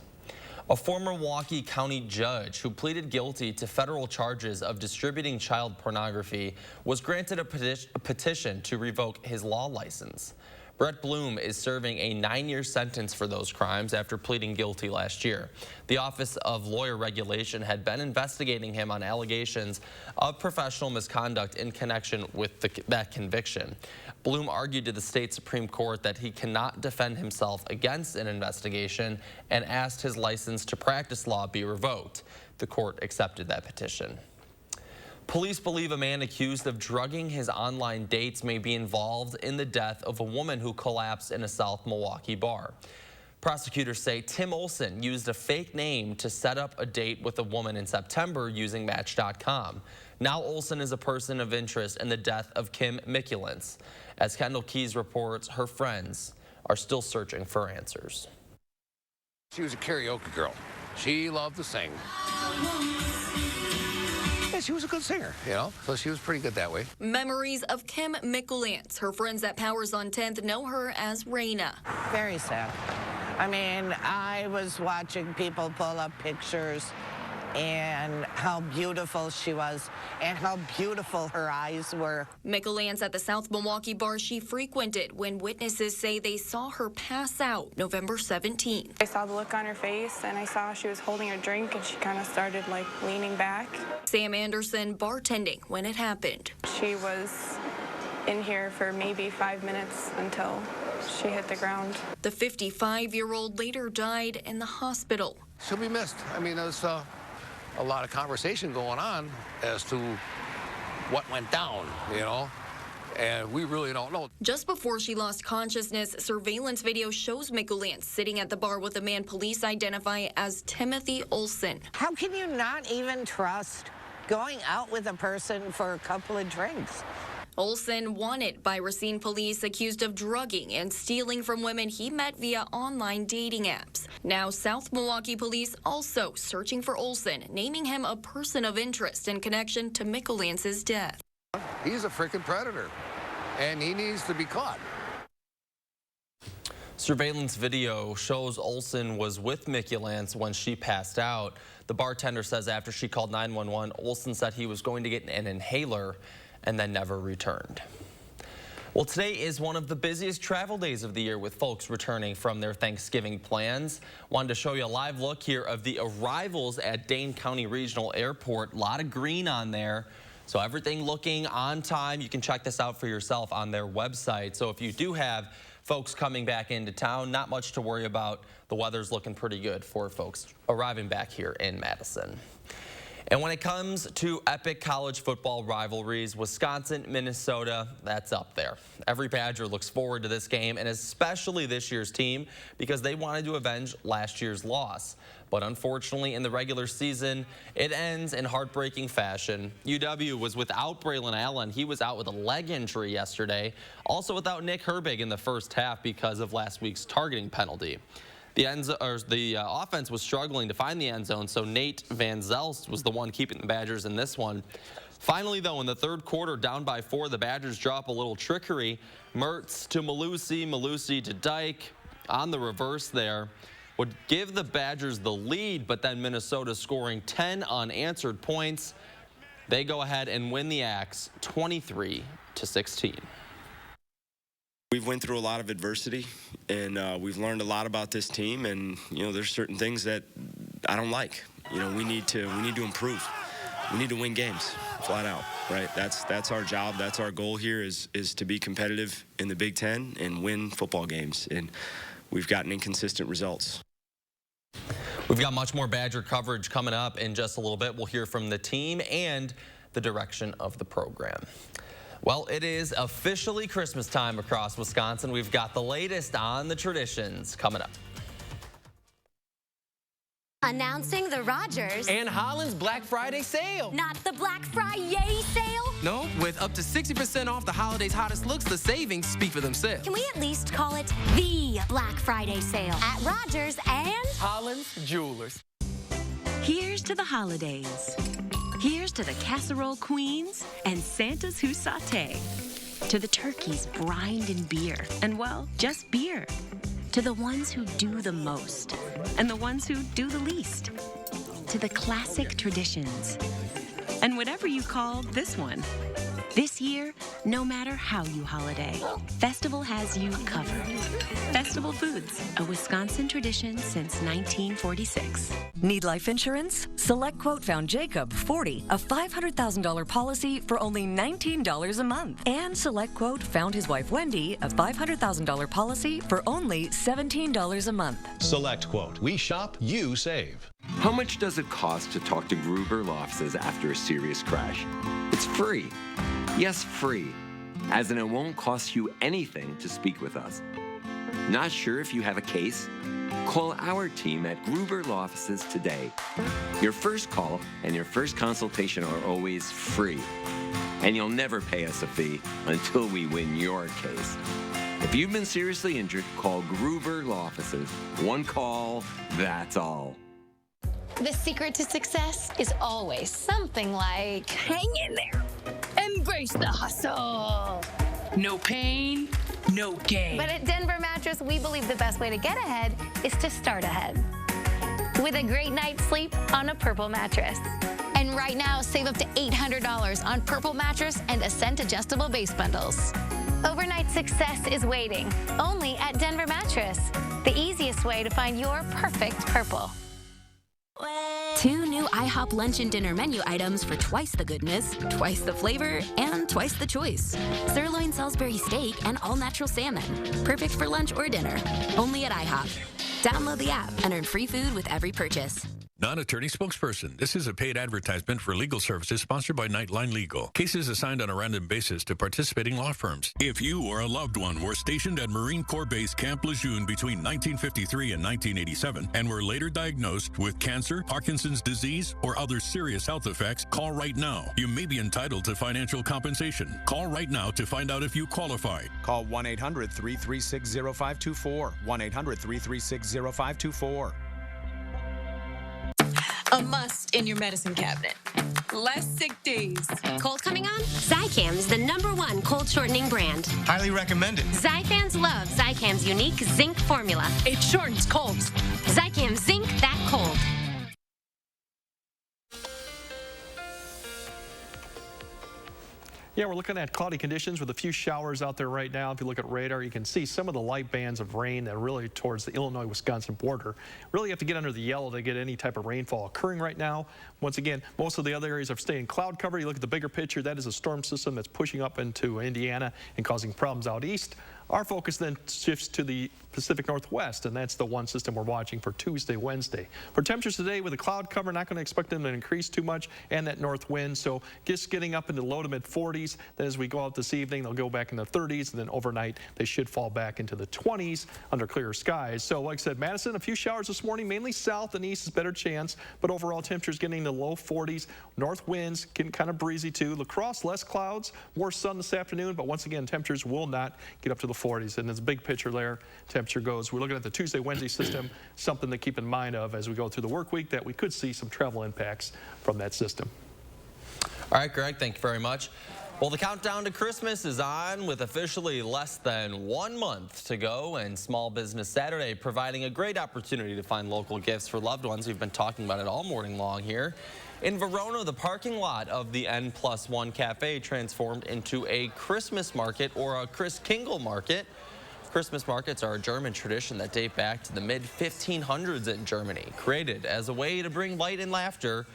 Speaker 1: A former Milwaukee County judge who pleaded guilty to federal charges of distributing child pornography was granted a petition to revoke his law license. Brett Bloom is serving a 9-year sentence for those crimes after pleading guilty last year. The Office of Lawyer Regulation had been investigating him on allegations of professional misconduct in connection with that conviction. Bloom argued to the state Supreme Court that he cannot defend himself against an investigation and asked his license to practice law be revoked. The court accepted that petition. Police believe a man accused of drugging his online dates may be involved in the death of a woman who collapsed in a South Milwaukee bar. Prosecutors say Tim Olson used a fake name to set up a date with a woman in September using Match.com. Now Olson is a person of interest in the death of Kim Mikulence. As Kendall Keys reports, her friends are still searching for answers.
Speaker 12: She was a karaoke girl. She loved to sing. Yeah, she was a good singer, you know, so she was pretty good that way.
Speaker 13: Memories of Kim Mikulence. Her friends at Powers on 10th know her as Raina.
Speaker 14: Very sad. I mean, I was watching people pull up pictures and how beautiful she was and how beautiful her eyes were.
Speaker 13: Mikulence at the South Milwaukee bar she frequented when witnesses say they saw her pass out November 17th.
Speaker 15: I saw the look on her face and I saw she was holding her drink and she kind of started like leaning back.
Speaker 13: Sam Anderson bartending when it happened.
Speaker 15: She was in here for maybe 5 minutes until she hit the ground.
Speaker 13: The 55-year-old later died in the hospital.
Speaker 12: She'll be missed. I mean, there's a lot of conversation going on as to what went down, you know, and we really don't know.
Speaker 13: Just before she lost consciousness, surveillance video shows Mikulence sitting at the bar with a man police identify as Timothy Olson.
Speaker 14: How can you not even trust going out with a person for a couple of drinks?
Speaker 13: Olson wanted by Racine police, accused of drugging and stealing from women he met via online dating apps. Now South Milwaukee police also searching for Olson, naming him a person of interest in connection to Mikulence's death.
Speaker 12: He's a freaking predator, and he needs to be caught.
Speaker 1: Surveillance video shows Olsen was with Mickey Lance when she passed out. The bartender says after she called 911, Olsen said he was going to get an inhaler and then never returned. Well, today is one of the busiest travel days of the year with folks returning from their Thanksgiving plans. Wanted to show you a live look here of the arrivals at Dane County Regional Airport. A lot of green on there, so everything looking on time. You can check this out for yourself on their website. So if you do have folks coming back into town, not much to worry about. The weather's looking pretty good for folks arriving back here in Madison. And when it comes to epic college football rivalries, Wisconsin, Minnesota, that's up there. Every Badger looks forward to this game, and especially this year's team, because they wanted to avenge last year's loss. But unfortunately, in the regular season, it ends in heartbreaking fashion. UW was without Braylon Allen. He was out with a leg injury yesterday. Also without Nick Herbig in the first half because of last week's targeting penalty. The offense was struggling to find the end zone, so Nate Van Zelst was the one keeping the Badgers in this one. Finally, though, in the third quarter, down by 4, the Badgers drop a little trickery. Mertz to Malusi, Malusi to Dyke on the reverse there. Would give the Badgers the lead, but then Minnesota scoring 10 unanswered points. They go ahead and win the Axe 23-16.
Speaker 17: We've went through a lot of adversity, and we've learned a lot about this team, and there's certain things that I don't like. We need to improve. We need to win games, flat out, right? That's our job. That's our goal here is to be competitive in the Big Ten and win football games, and we've gotten inconsistent results.
Speaker 1: We've got much more Badger coverage coming up in just a little bit. We'll hear from the team and the direction of the program. Well, it is officially Christmas time across Wisconsin. We've got the latest on the traditions coming up.
Speaker 26: Announcing the Rogers
Speaker 18: and Holland's Black Friday sale.
Speaker 26: Not the Black Friday sale?
Speaker 18: No, with up to 60% off the holidays' hottest looks, the savings speak for themselves.
Speaker 26: Can we at least call it the Black Friday sale at Rogers and
Speaker 18: Holland's Jewelers?
Speaker 19: Here's to the holidays. Here's to the casserole queens and Santas who saute. To the turkeys brined in beer, and well, just beer. To the ones who do the most, and the ones who do the least. To the classic traditions, and whatever you call this one. This year, no matter how you holiday, Festival has you covered. Festival Foods, a Wisconsin tradition since 1946.
Speaker 20: Need life insurance? SelectQuote found Jacob, 40, a $500,000 policy for only $19 a month. And SelectQuote found his wife Wendy, a $500,000 policy for only $17 a month.
Speaker 21: SelectQuote. We shop, you save.
Speaker 22: How much does it cost to talk to Gruber Law Offices after a serious crash? It's free. Yes, free. As in, it won't cost you anything to speak with us. Not sure if you have a case? Call our team at Gruber Law Offices today. Your first call and your first consultation are always free. And you'll never pay us a fee until we win your case. If you've been seriously injured, call Gruber Law Offices. One call, that's all.
Speaker 26: The secret to success is always something like hang in there. Embrace the hustle.
Speaker 19: No pain, no gain.
Speaker 26: But at Denver Mattress, we believe the best way to get ahead is to start ahead. With a great night's sleep on a Purple mattress. And right now, save up to $800 on Purple mattress and Ascent adjustable base bundles. Overnight success is waiting, only at Denver Mattress. The easiest way to find your perfect Purple.
Speaker 23: 2 new IHOP lunch and dinner menu items for twice the goodness, twice the flavor, and twice the choice. Sirloin Salisbury steak and all-natural salmon. Perfect for lunch or dinner. Only at IHOP. Download the app and earn free food with every purchase.
Speaker 33: Non-attorney spokesperson. This is a paid advertisement for legal services sponsored by Nightline Legal. Cases assigned on a random basis to participating law firms. If you or a loved one were stationed at Marine Corps Base Camp Lejeune between 1953 and 1987 and were later diagnosed with cancer, Parkinson's disease, or other serious health effects, call right now. You may be entitled to financial compensation. Call right now to find out if you qualify.
Speaker 25: Call 1-800-336-0524. 1-800-336-0524.
Speaker 3: A must in your medicine cabinet. Less sick days.
Speaker 5: Cold coming on? Zicam is the #1 cold shortening brand.
Speaker 7: Highly recommended.
Speaker 5: Zifans love Zicam's unique zinc formula.
Speaker 3: It shortens colds.
Speaker 5: Zicam Zinc That Cold.
Speaker 2: Yeah, we're looking at cloudy conditions with a few showers out there right now. If you look at radar, you can see some of the light bands of rain that are really towards the Illinois-Wisconsin border. Really have to get under the yellow to get any type of rainfall occurring right now. Once again, most of the other areas are staying cloud cover. You look at the bigger picture, that is a storm system that's pushing up into Indiana and causing problems out east. Our focus then shifts to the Pacific Northwest, and that's the one system we're watching for Tuesday, Wednesday. For temperatures today with a cloud cover, not going to expect them to increase too much, and that north wind, so just getting up into low to mid 40s. Then as we go out this evening, they'll go back in the 30s, and then overnight they should fall back into the 20s under clear skies. So like I said, Madison, a few showers this morning, mainly south and east is better chance, but overall temperatures getting to low 40s. North winds getting kind of breezy too. La Crosse, less clouds, more sun this afternoon, but once again, temperatures will not get up to the 40s. And there's a big picture there, temperature goes. We're looking at the Tuesday, Wednesday system, something to keep in mind of as we go through the work week, that we could see some travel impacts from that system.
Speaker 1: All right, Greg, thank you very much. Well, the countdown to Christmas is on with officially less than 1 month to go, and Small Business Saturday providing a great opportunity to find local gifts for loved ones. We've been talking about it all morning long here. In Verona, the parking lot of the N+1 Cafe transformed into a Christmas market, or a Chris Kingle market. Christmas markets are a German tradition that date back to the mid-1500s in Germany, created as a way to bring light and laughter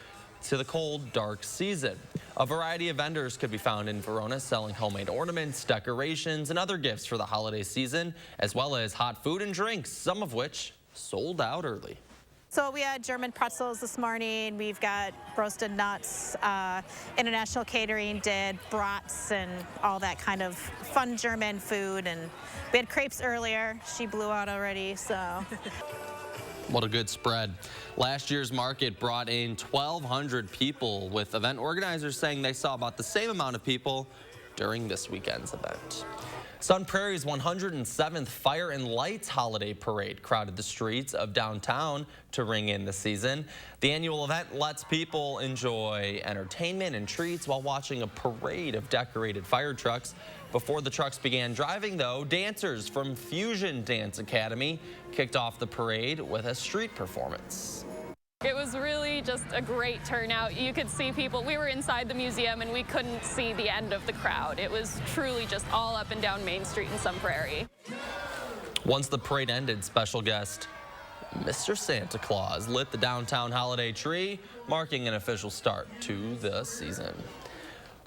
Speaker 1: to the cold, dark season. A variety of vendors could be found in Verona selling homemade ornaments, decorations, and other gifts for the holiday season, as well as hot food and drinks, some of which sold out early.
Speaker 8: So we had German pretzels this morning. We've got roasted nuts. International Catering did brats and all that kind of fun German food. And we had crepes earlier. She blew out already, so.
Speaker 1: What a good spread. Last year's market brought in 1,200 people, with event organizers saying they saw about the same amount of people during this weekend's event. Sun Prairie's 107th Fire and Lights Holiday Parade crowded the streets of downtown to ring in the season. The annual event lets people enjoy entertainment and treats while watching a parade of decorated fire trucks. Before the trucks began driving, though, dancers from Fusion Dance Academy kicked off the parade with a street performance.
Speaker 9: It was really just a great turnout. You could see people. We were inside the museum and we couldn't see the end of the crowd. It was truly just all up and down Main Street in Sun Prairie.
Speaker 1: Once the parade ended, special guest Mr. Santa Claus lit the downtown holiday tree, marking an official start to the season.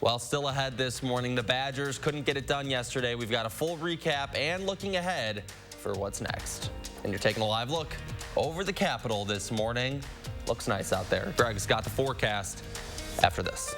Speaker 1: Well, still ahead this morning, the Badgers couldn't get it done yesterday. We've got a full recap and looking ahead for what's next. And you're taking a live look over the Capitol this morning. Looks nice out there. Greg's got the forecast after this.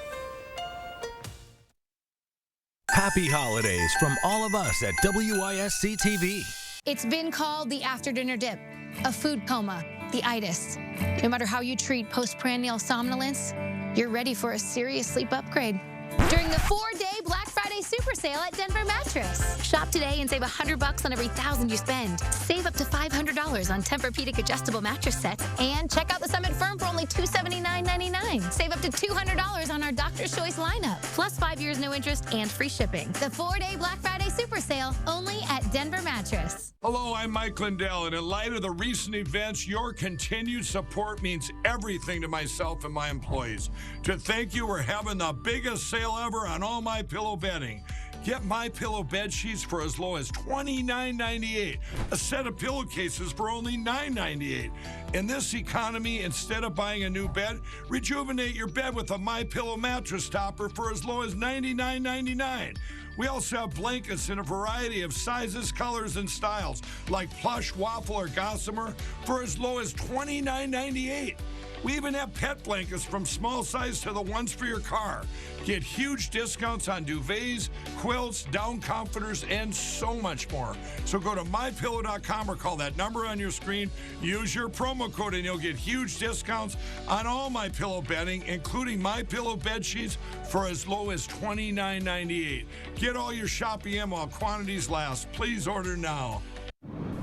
Speaker 34: Happy holidays from all of us at WISC-TV.
Speaker 26: It's been called the after-dinner dip, a food coma, the itis. No matter how you treat postprandial somnolence, you're ready for a serious sleep upgrade. During the 4-day Black Friday super sale at Denver Mattress. Shop today and save $100 on every $1,000 you spend. Save up to $500 on Tempur-Pedic adjustable mattress sets. And check out the Summit Firm for only $279.99. Save up to $200 on our Doctor's Choice lineup. Plus 5 years no interest and free shipping. The 4-day Black Friday super sale only at Denver Mattress.
Speaker 16: Hello, I'm Mike Lindell, and in light of the recent events, your continued support means everything to myself and my employees. To thank you, we're having the biggest sale ever on all MyPillow bedding. Get MyPillow bed sheets for as low as $29.98. A set of pillowcases for only $9.98. In this economy, instead of buying a new bed, rejuvenate your bed with a MyPillow mattress topper for as low as $99.99. We also have blankets in a variety of sizes, colors, and styles, like plush, waffle, or gossamer, for as low as $29.98. We even have pet blankets from small size to the ones for your car. Get huge discounts on duvets, quilts, down comforters, and so much more. So go to MyPillow.com or call that number on your screen. Use your promo code and you'll get huge discounts on all MyPillow bedding, including MyPillow bed sheets for as low as $29.98. Get all your shopping in while quantities last. Please order now.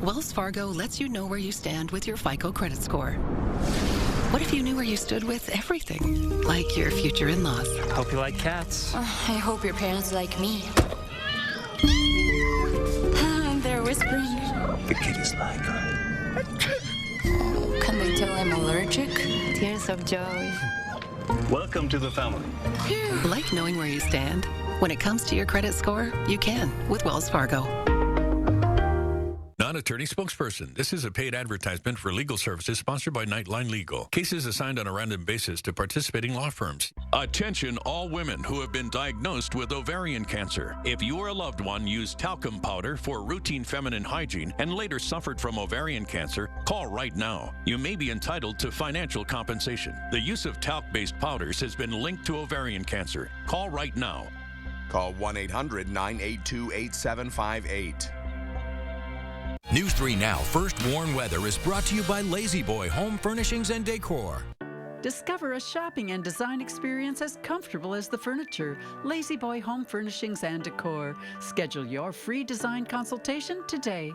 Speaker 24: Wells Fargo lets you know where you stand with your FICO credit score.
Speaker 4: What if you knew where you stood with everything? Like your future in-laws.
Speaker 6: Hope you like cats.
Speaker 26: I hope your parents like me. They're whispering.
Speaker 6: The kitties like her.
Speaker 26: Can they tell I'm allergic? Tears of joy.
Speaker 6: Welcome to the family.
Speaker 4: Like knowing where you stand? When it comes to your credit score, you can with Wells Fargo.
Speaker 33: Non-attorney spokesperson. This is a paid advertisement for legal services sponsored by Nightline Legal. Cases assigned on a random basis to participating law firms. Attention all women who have been diagnosed with ovarian cancer. If you or a loved one used talcum powder for routine feminine hygiene and later suffered from ovarian cancer, call right now. You may be entitled to financial compensation. The use of talc-based powders has been linked to ovarian cancer. Call right now.
Speaker 7: Call 1-800-982-8758.
Speaker 34: News 3 Now First Warn Weather is brought to you by Lazy Boy Home Furnishings and Decor.
Speaker 10: Discover a shopping and design experience as comfortable as the furniture. Lazy Boy Home Furnishings and Decor. Schedule your free design consultation today.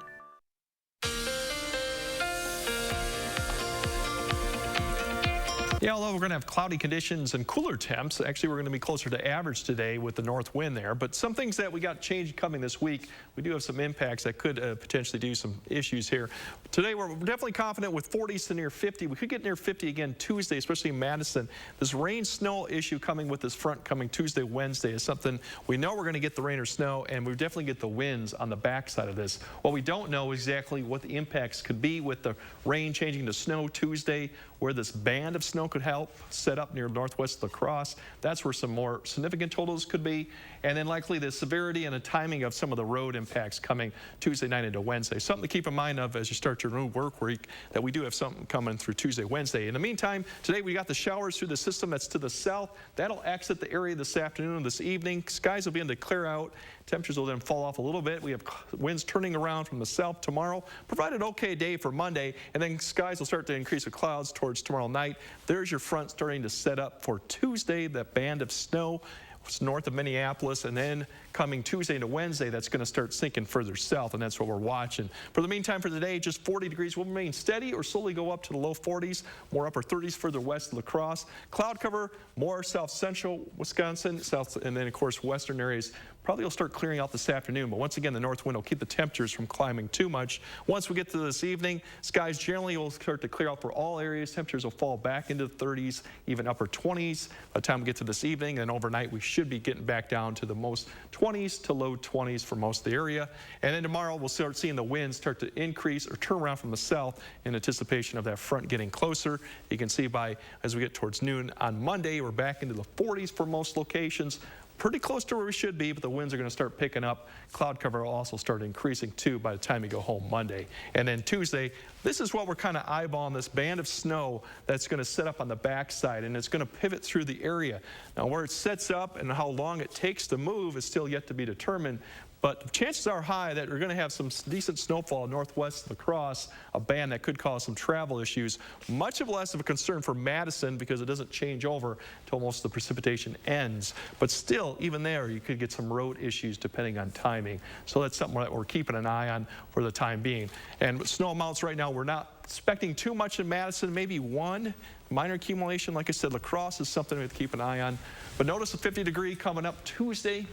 Speaker 2: Yeah, although we're going to have cloudy conditions and cooler temps, actually we're going to be closer to average today with the north wind there. But some things that we got changed coming this week, we do have some impacts that could potentially do some issues here. Today we're definitely confident with 40s to near 50. We could get near 50 again Tuesday, especially in Madison. This rain snow issue coming with this front coming Tuesday, Wednesday is something we know we're going to get the rain or snow, and we definitely get the winds on the backside of this. What we don't know exactly what the impacts could be with the rain changing to snow Tuesday, where this band of snow could help set up near northwest La Crosse. That's where some more significant totals could be. And then likely the severity and the timing of some of the road impacts coming Tuesday night into Wednesday. Something to keep in mind of as you start your new work week, that we do have something coming through Tuesday, Wednesday. In the meantime, today we got the showers through the system that's to the south. That'll exit the area this afternoon and this evening. Skies will begin to clear out. Temperatures will then fall off a little bit. We have winds turning around from the south tomorrow. Provide an okay day for Monday, and then skies will start to increase with clouds towards tomorrow night. There's your front starting to set up for Tuesday, that band of snow. It's north of Minneapolis, and then coming Tuesday into Wednesday, that's going to start sinking further south, and that's what we're watching. For the meantime, for today, just 40 degrees will remain steady or slowly go up to the low 40s, more upper 30s further west of La Crosse. Cloud cover, more south central Wisconsin, south, and then of course western areas probably will start clearing out this afternoon, but once again, the north wind will keep the temperatures from climbing too much. Once we get to this evening, skies generally will start to clear out for all areas. Temperatures will fall back into the 30s, even upper 20s. By the time we get to this evening and overnight, we should be getting back down to the most 20s to low 20s for most of the area. And then tomorrow, we'll start seeing the winds start to increase or turn around from the south in anticipation of that front getting closer. You can see by as we get towards noon on Monday, we're back into the 40s for most locations. Pretty close to where we should be, but the winds are going to start picking up. Cloud cover will also start increasing too by the time you go home Monday. And then Tuesday, this is what we're kind of eyeballing, this band of snow that's going to set up on the backside, and it's going to pivot through the area. Now where it sets up and how long it takes to move is still yet to be determined. But the chances are high that we're going to have some decent snowfall northwest of La Crosse, a band that could cause some travel issues. Much of less of a concern for Madison because it doesn't change over until most of the precipitation ends. But still, even there, you could get some road issues depending on timing. So that's something that we're keeping an eye on for the time being. And with snow amounts right now, we're not expecting too much in Madison, maybe one minor accumulation. Like I said, La Crosse is something we have to keep an eye on. But notice a 50-degree coming up Tuesday.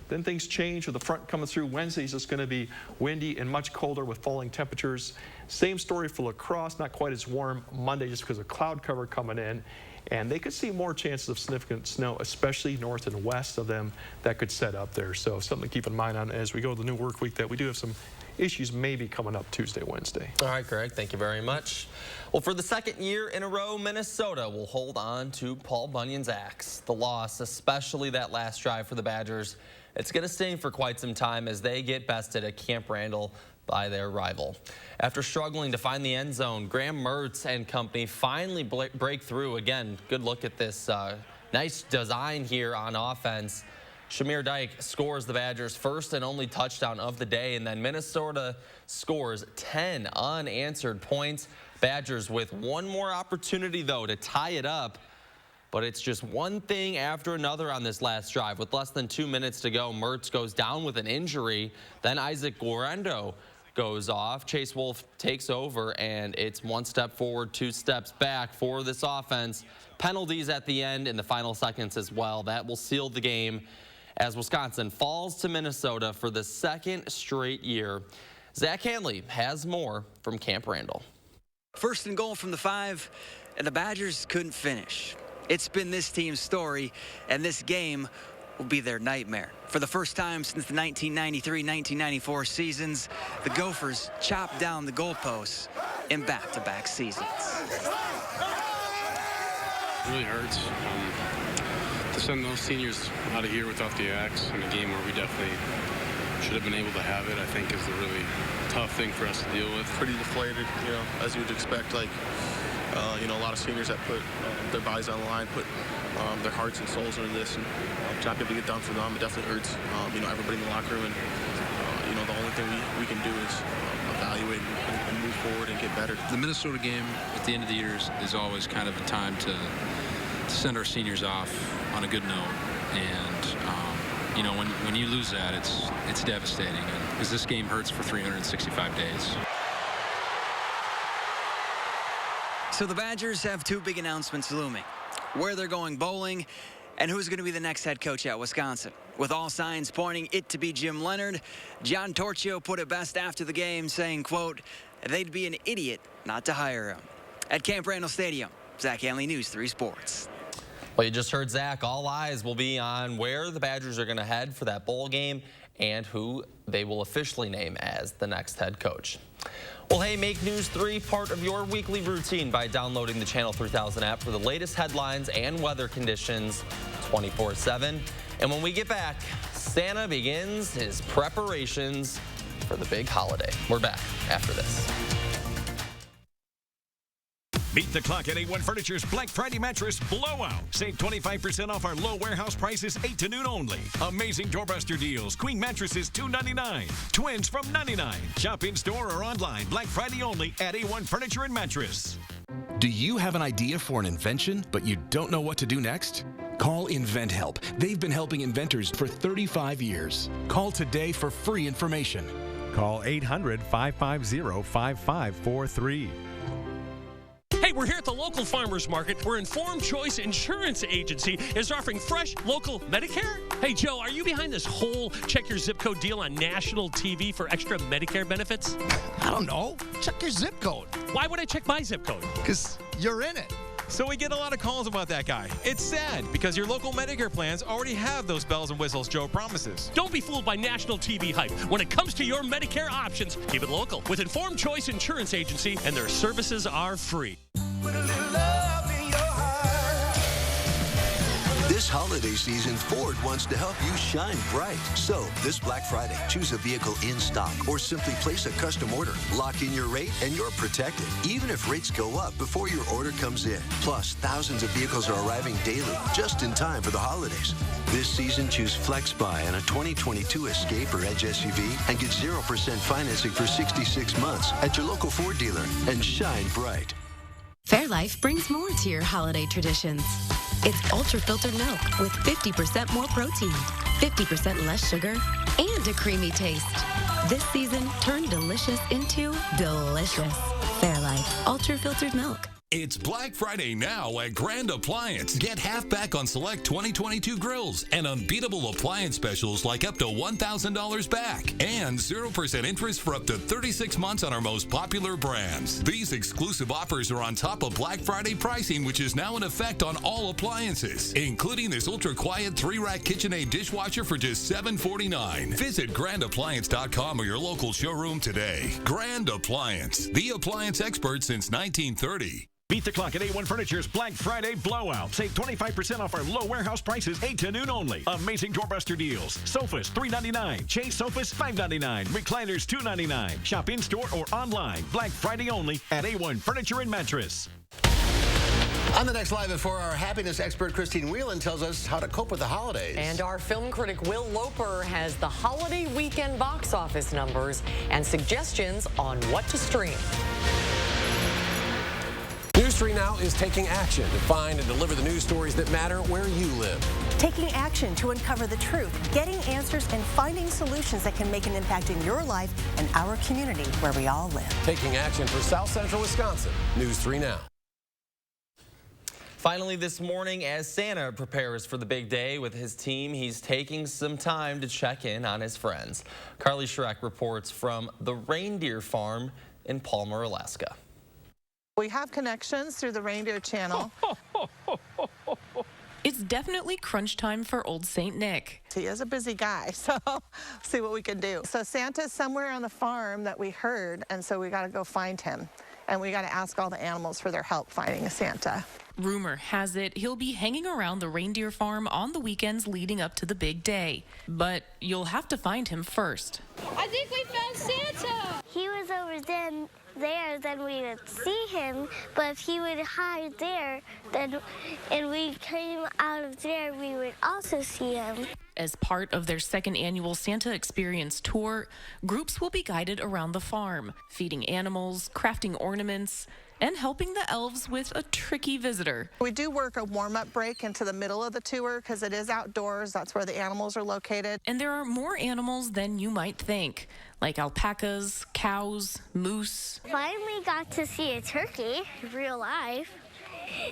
Speaker 2: Then things change with the front coming through. Wednesday is just going to be windy and much colder with falling temperatures. Same story for La Crosse, not quite as warm Monday just because of cloud cover coming in. And they could see more chances of significant snow, especially north and west of them, that could set up there. So something to keep in mind on as we go to the new work week, that we do have some issues maybe coming up Tuesday, Wednesday.
Speaker 1: All right, Greg, thank you very much. Well, for the second year in a row, Minnesota will hold on to Paul Bunyan's axe. The loss, especially that last drive for the Badgers, it's going to sting for quite some time as they get bested at Camp Randall by their rival. After struggling to find the end zone, Graham Mertz and company finally break through. Again, good look at this nice design here on offense. Shamir Dyke scores the Badgers' first and only touchdown of the day, and then Minnesota scores 10 unanswered points. Badgers with one more opportunity, though, to tie it up. But it's just one thing after another on this last drive. With less than 2 minutes to go, Mertz goes down with an injury. Then Isaac Guarendo goes off. Chase Wolf takes over, and it's 1 step forward, 2 steps back for this offense. Penalties at the end in the final seconds as well. That will seal the game as Wisconsin falls to Minnesota for the 2nd straight year. Zach Hanley has more from Camp Randall.
Speaker 7: 1st and goal from the 5, and the Badgers couldn't finish. It's been this team's story, and this game will be their nightmare. For the first time since the 1993-1994 seasons, the Gophers chopped down the goalposts in back-to-back seasons.
Speaker 11: It really hurts to send those seniors out of here without the axe in a game where we definitely should have been able to have it. I think is a really tough thing for us to deal with.
Speaker 12: Pretty deflated, as you would expect. Like, a lot of seniors that put their bodies on the line, put their hearts and souls into this, and to not be able to get done for them, it definitely hurts. Everybody in the locker room, and the only thing we can do is evaluate and move forward and get better.
Speaker 13: The Minnesota game at the end of the year is always kind of a time to send our seniors off on a good note, and when you lose that, it's devastating, because this game hurts for 365 days.
Speaker 7: So the Badgers have 2 big announcements looming: where they're going bowling and who's going to be the next head coach at Wisconsin. With all signs pointing it to be Jim Leonard, John Torchio put it best after the game, saying, quote, "They'd be an idiot not to hire him." At Camp Randall Stadium, Zach Hanley, News 3 Sports.
Speaker 1: Well, you just heard Zach. All eyes will be on where the Badgers are going to head for that bowl game and who they will officially name as the next head coach. Well, hey, make News 3 part of your weekly routine by downloading the Channel 3000 app for the latest headlines and weather conditions 24/7. And when we get back, Santa begins his preparations for the big holiday. We're back after this.
Speaker 21: Beat the clock at A1 Furniture's Black Friday mattress blowout. Save 25% off our low warehouse prices 8 to noon only. Amazing doorbuster deals. Queen mattresses $2.99. Twins from $99. Shop in store or online. Black Friday only at A1 Furniture and Mattress.
Speaker 14: Do you have an idea for an invention, but you don't know what to do next? Call InventHelp. They've been helping inventors for 35 years. Call today for free information.
Speaker 15: Call 800-550-5543.
Speaker 24: Hey, we're here at the local farmers market where Informed Choice Insurance Agency is offering fresh local Medicare. Hey, Joe, are you behind this whole check your zip code deal on national TV for extra Medicare benefits?
Speaker 25: I don't know. Check your zip code.
Speaker 24: Why would I check my zip code?
Speaker 25: Because you're in it.
Speaker 27: So we get a lot of calls about that guy. It's sad because your local Medicare plans already have those bells and whistles Joe promises.
Speaker 24: Don't be fooled by national TV hype. When it comes to your Medicare options, keep it local with Informed Choice Insurance Agency, and their services are free.
Speaker 28: This holiday season, Ford wants to help you shine bright. So, this Black Friday, choose a vehicle in stock or simply place a custom order. Lock in your rate and you're protected, even if rates go up before your order comes in. Plus, thousands of vehicles are arriving daily, just in time for the holidays. This season, choose FlexBuy on a 2022 Escape or Edge SUV and get 0% financing for 66 months at your local Ford dealer and shine bright.
Speaker 23: Fairlife brings more to your holiday traditions. It's ultra-filtered milk with 50% more protein, 50% less sugar, and a creamy taste. This season, turn delicious into delicious. Fairlife ultra-filtered milk.
Speaker 29: It's Black Friday now at Grand Appliance. Get half back on select 2022 grills and unbeatable appliance specials like up to $1,000 back and 0% interest for up to 36 months on our most popular brands. These exclusive offers are on top of Black Friday pricing, which is now in effect on all appliances, including this ultra-quiet 3-rack KitchenAid dishwasher for just $749. Visit grandappliance.com or your local showroom today. Grand Appliance, the appliance expert since 1930.
Speaker 21: Beat the clock at A1 Furniture's Black Friday blowout. Save 25% off our low warehouse prices 8 to noon only. Amazing doorbuster deals. Sofas $3.99. Chase sofas $5.99. Recliners $2.99. Shop in store or online. Black Friday only at A1 Furniture and Mattress.
Speaker 30: On the next Live at 4, our happiness expert Christine Whelan tells us how to cope with the holidays.
Speaker 31: And our film critic Will Loper has the holiday weekend box office numbers and suggestions on what to stream.
Speaker 32: News
Speaker 3: News 3 Now is taking action to find and deliver the news stories that matter where you live.
Speaker 5: Taking action to uncover the truth, getting answers, and finding solutions that can make an impact in your life and our community where we all live.
Speaker 3: Taking action for South Central Wisconsin. News 3 Now.
Speaker 1: Finally this morning, as Santa prepares for the big day with his team, he's taking some time to check in on his friends. Carly Schreck reports from the reindeer farm in Palmer, Alaska.
Speaker 6: We have connections through the reindeer channel.
Speaker 8: It's definitely crunch time for old St. Nick.
Speaker 6: He is a busy guy, so see what we can do. So Santa's somewhere on the farm that we heard, and so we got to go find him. And we got to ask all the animals for their help finding a Santa.
Speaker 8: Rumor has it he'll be hanging around the reindeer farm on the weekends leading up to the big day. But you'll have to find him first.
Speaker 9: I think we found Santa!
Speaker 15: He was over there, then we would see him. But if he would hide there, and we came out of there, we would also see him.
Speaker 8: As part of their second annual Santa Experience tour, groups will be guided around the farm, feeding animals, crafting ornaments, and helping the elves with a tricky visitor.
Speaker 6: We do work a warm-up break into the middle of the tour because it is outdoors. That's where the animals are located.
Speaker 8: And there are more animals than you might think, like alpacas, cows, moose.
Speaker 15: Finally got to see a turkey in real life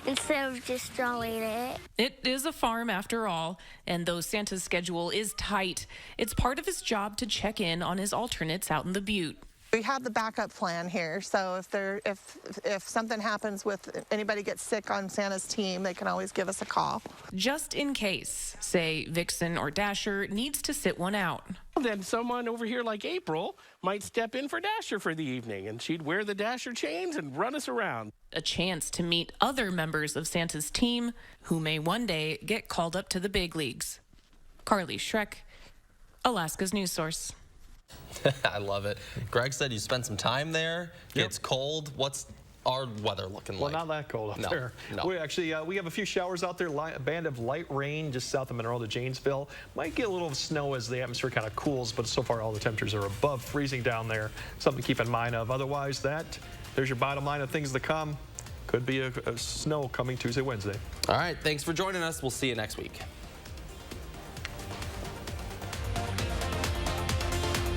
Speaker 15: instead of just drawing it.
Speaker 8: It is a farm after all, and though Santa's schedule is tight, it's part of his job to check in on his alternates out in the Butte.
Speaker 6: We have the backup plan here, so if something happens with anybody gets sick on Santa's team, they can always give us a call.
Speaker 8: Just in case, say Vixen or Dasher needs to sit one out.
Speaker 16: Then someone over here like April might step in for Dasher for the evening, and she'd wear the Dasher chains and run us around.
Speaker 8: A chance to meet other members of Santa's team who may one day get called up to the big leagues. Carly Schreck, Alaska's news source.
Speaker 1: I love it. Greg said you spent some time there. It's cold. What's our weather looking like?
Speaker 2: Well, not that cold up there.
Speaker 1: No.
Speaker 2: We actually we have a few showers out there. A band of light rain just south of Monroe to Janesville. Might get a little snow as the atmosphere kind of cools, but so far all the temperatures are above freezing down there. Something to keep in mind of. Otherwise, there's your bottom line of things to come. Could be a snow coming Tuesday, Wednesday.
Speaker 1: All right. Thanks for joining us. We'll see you next week.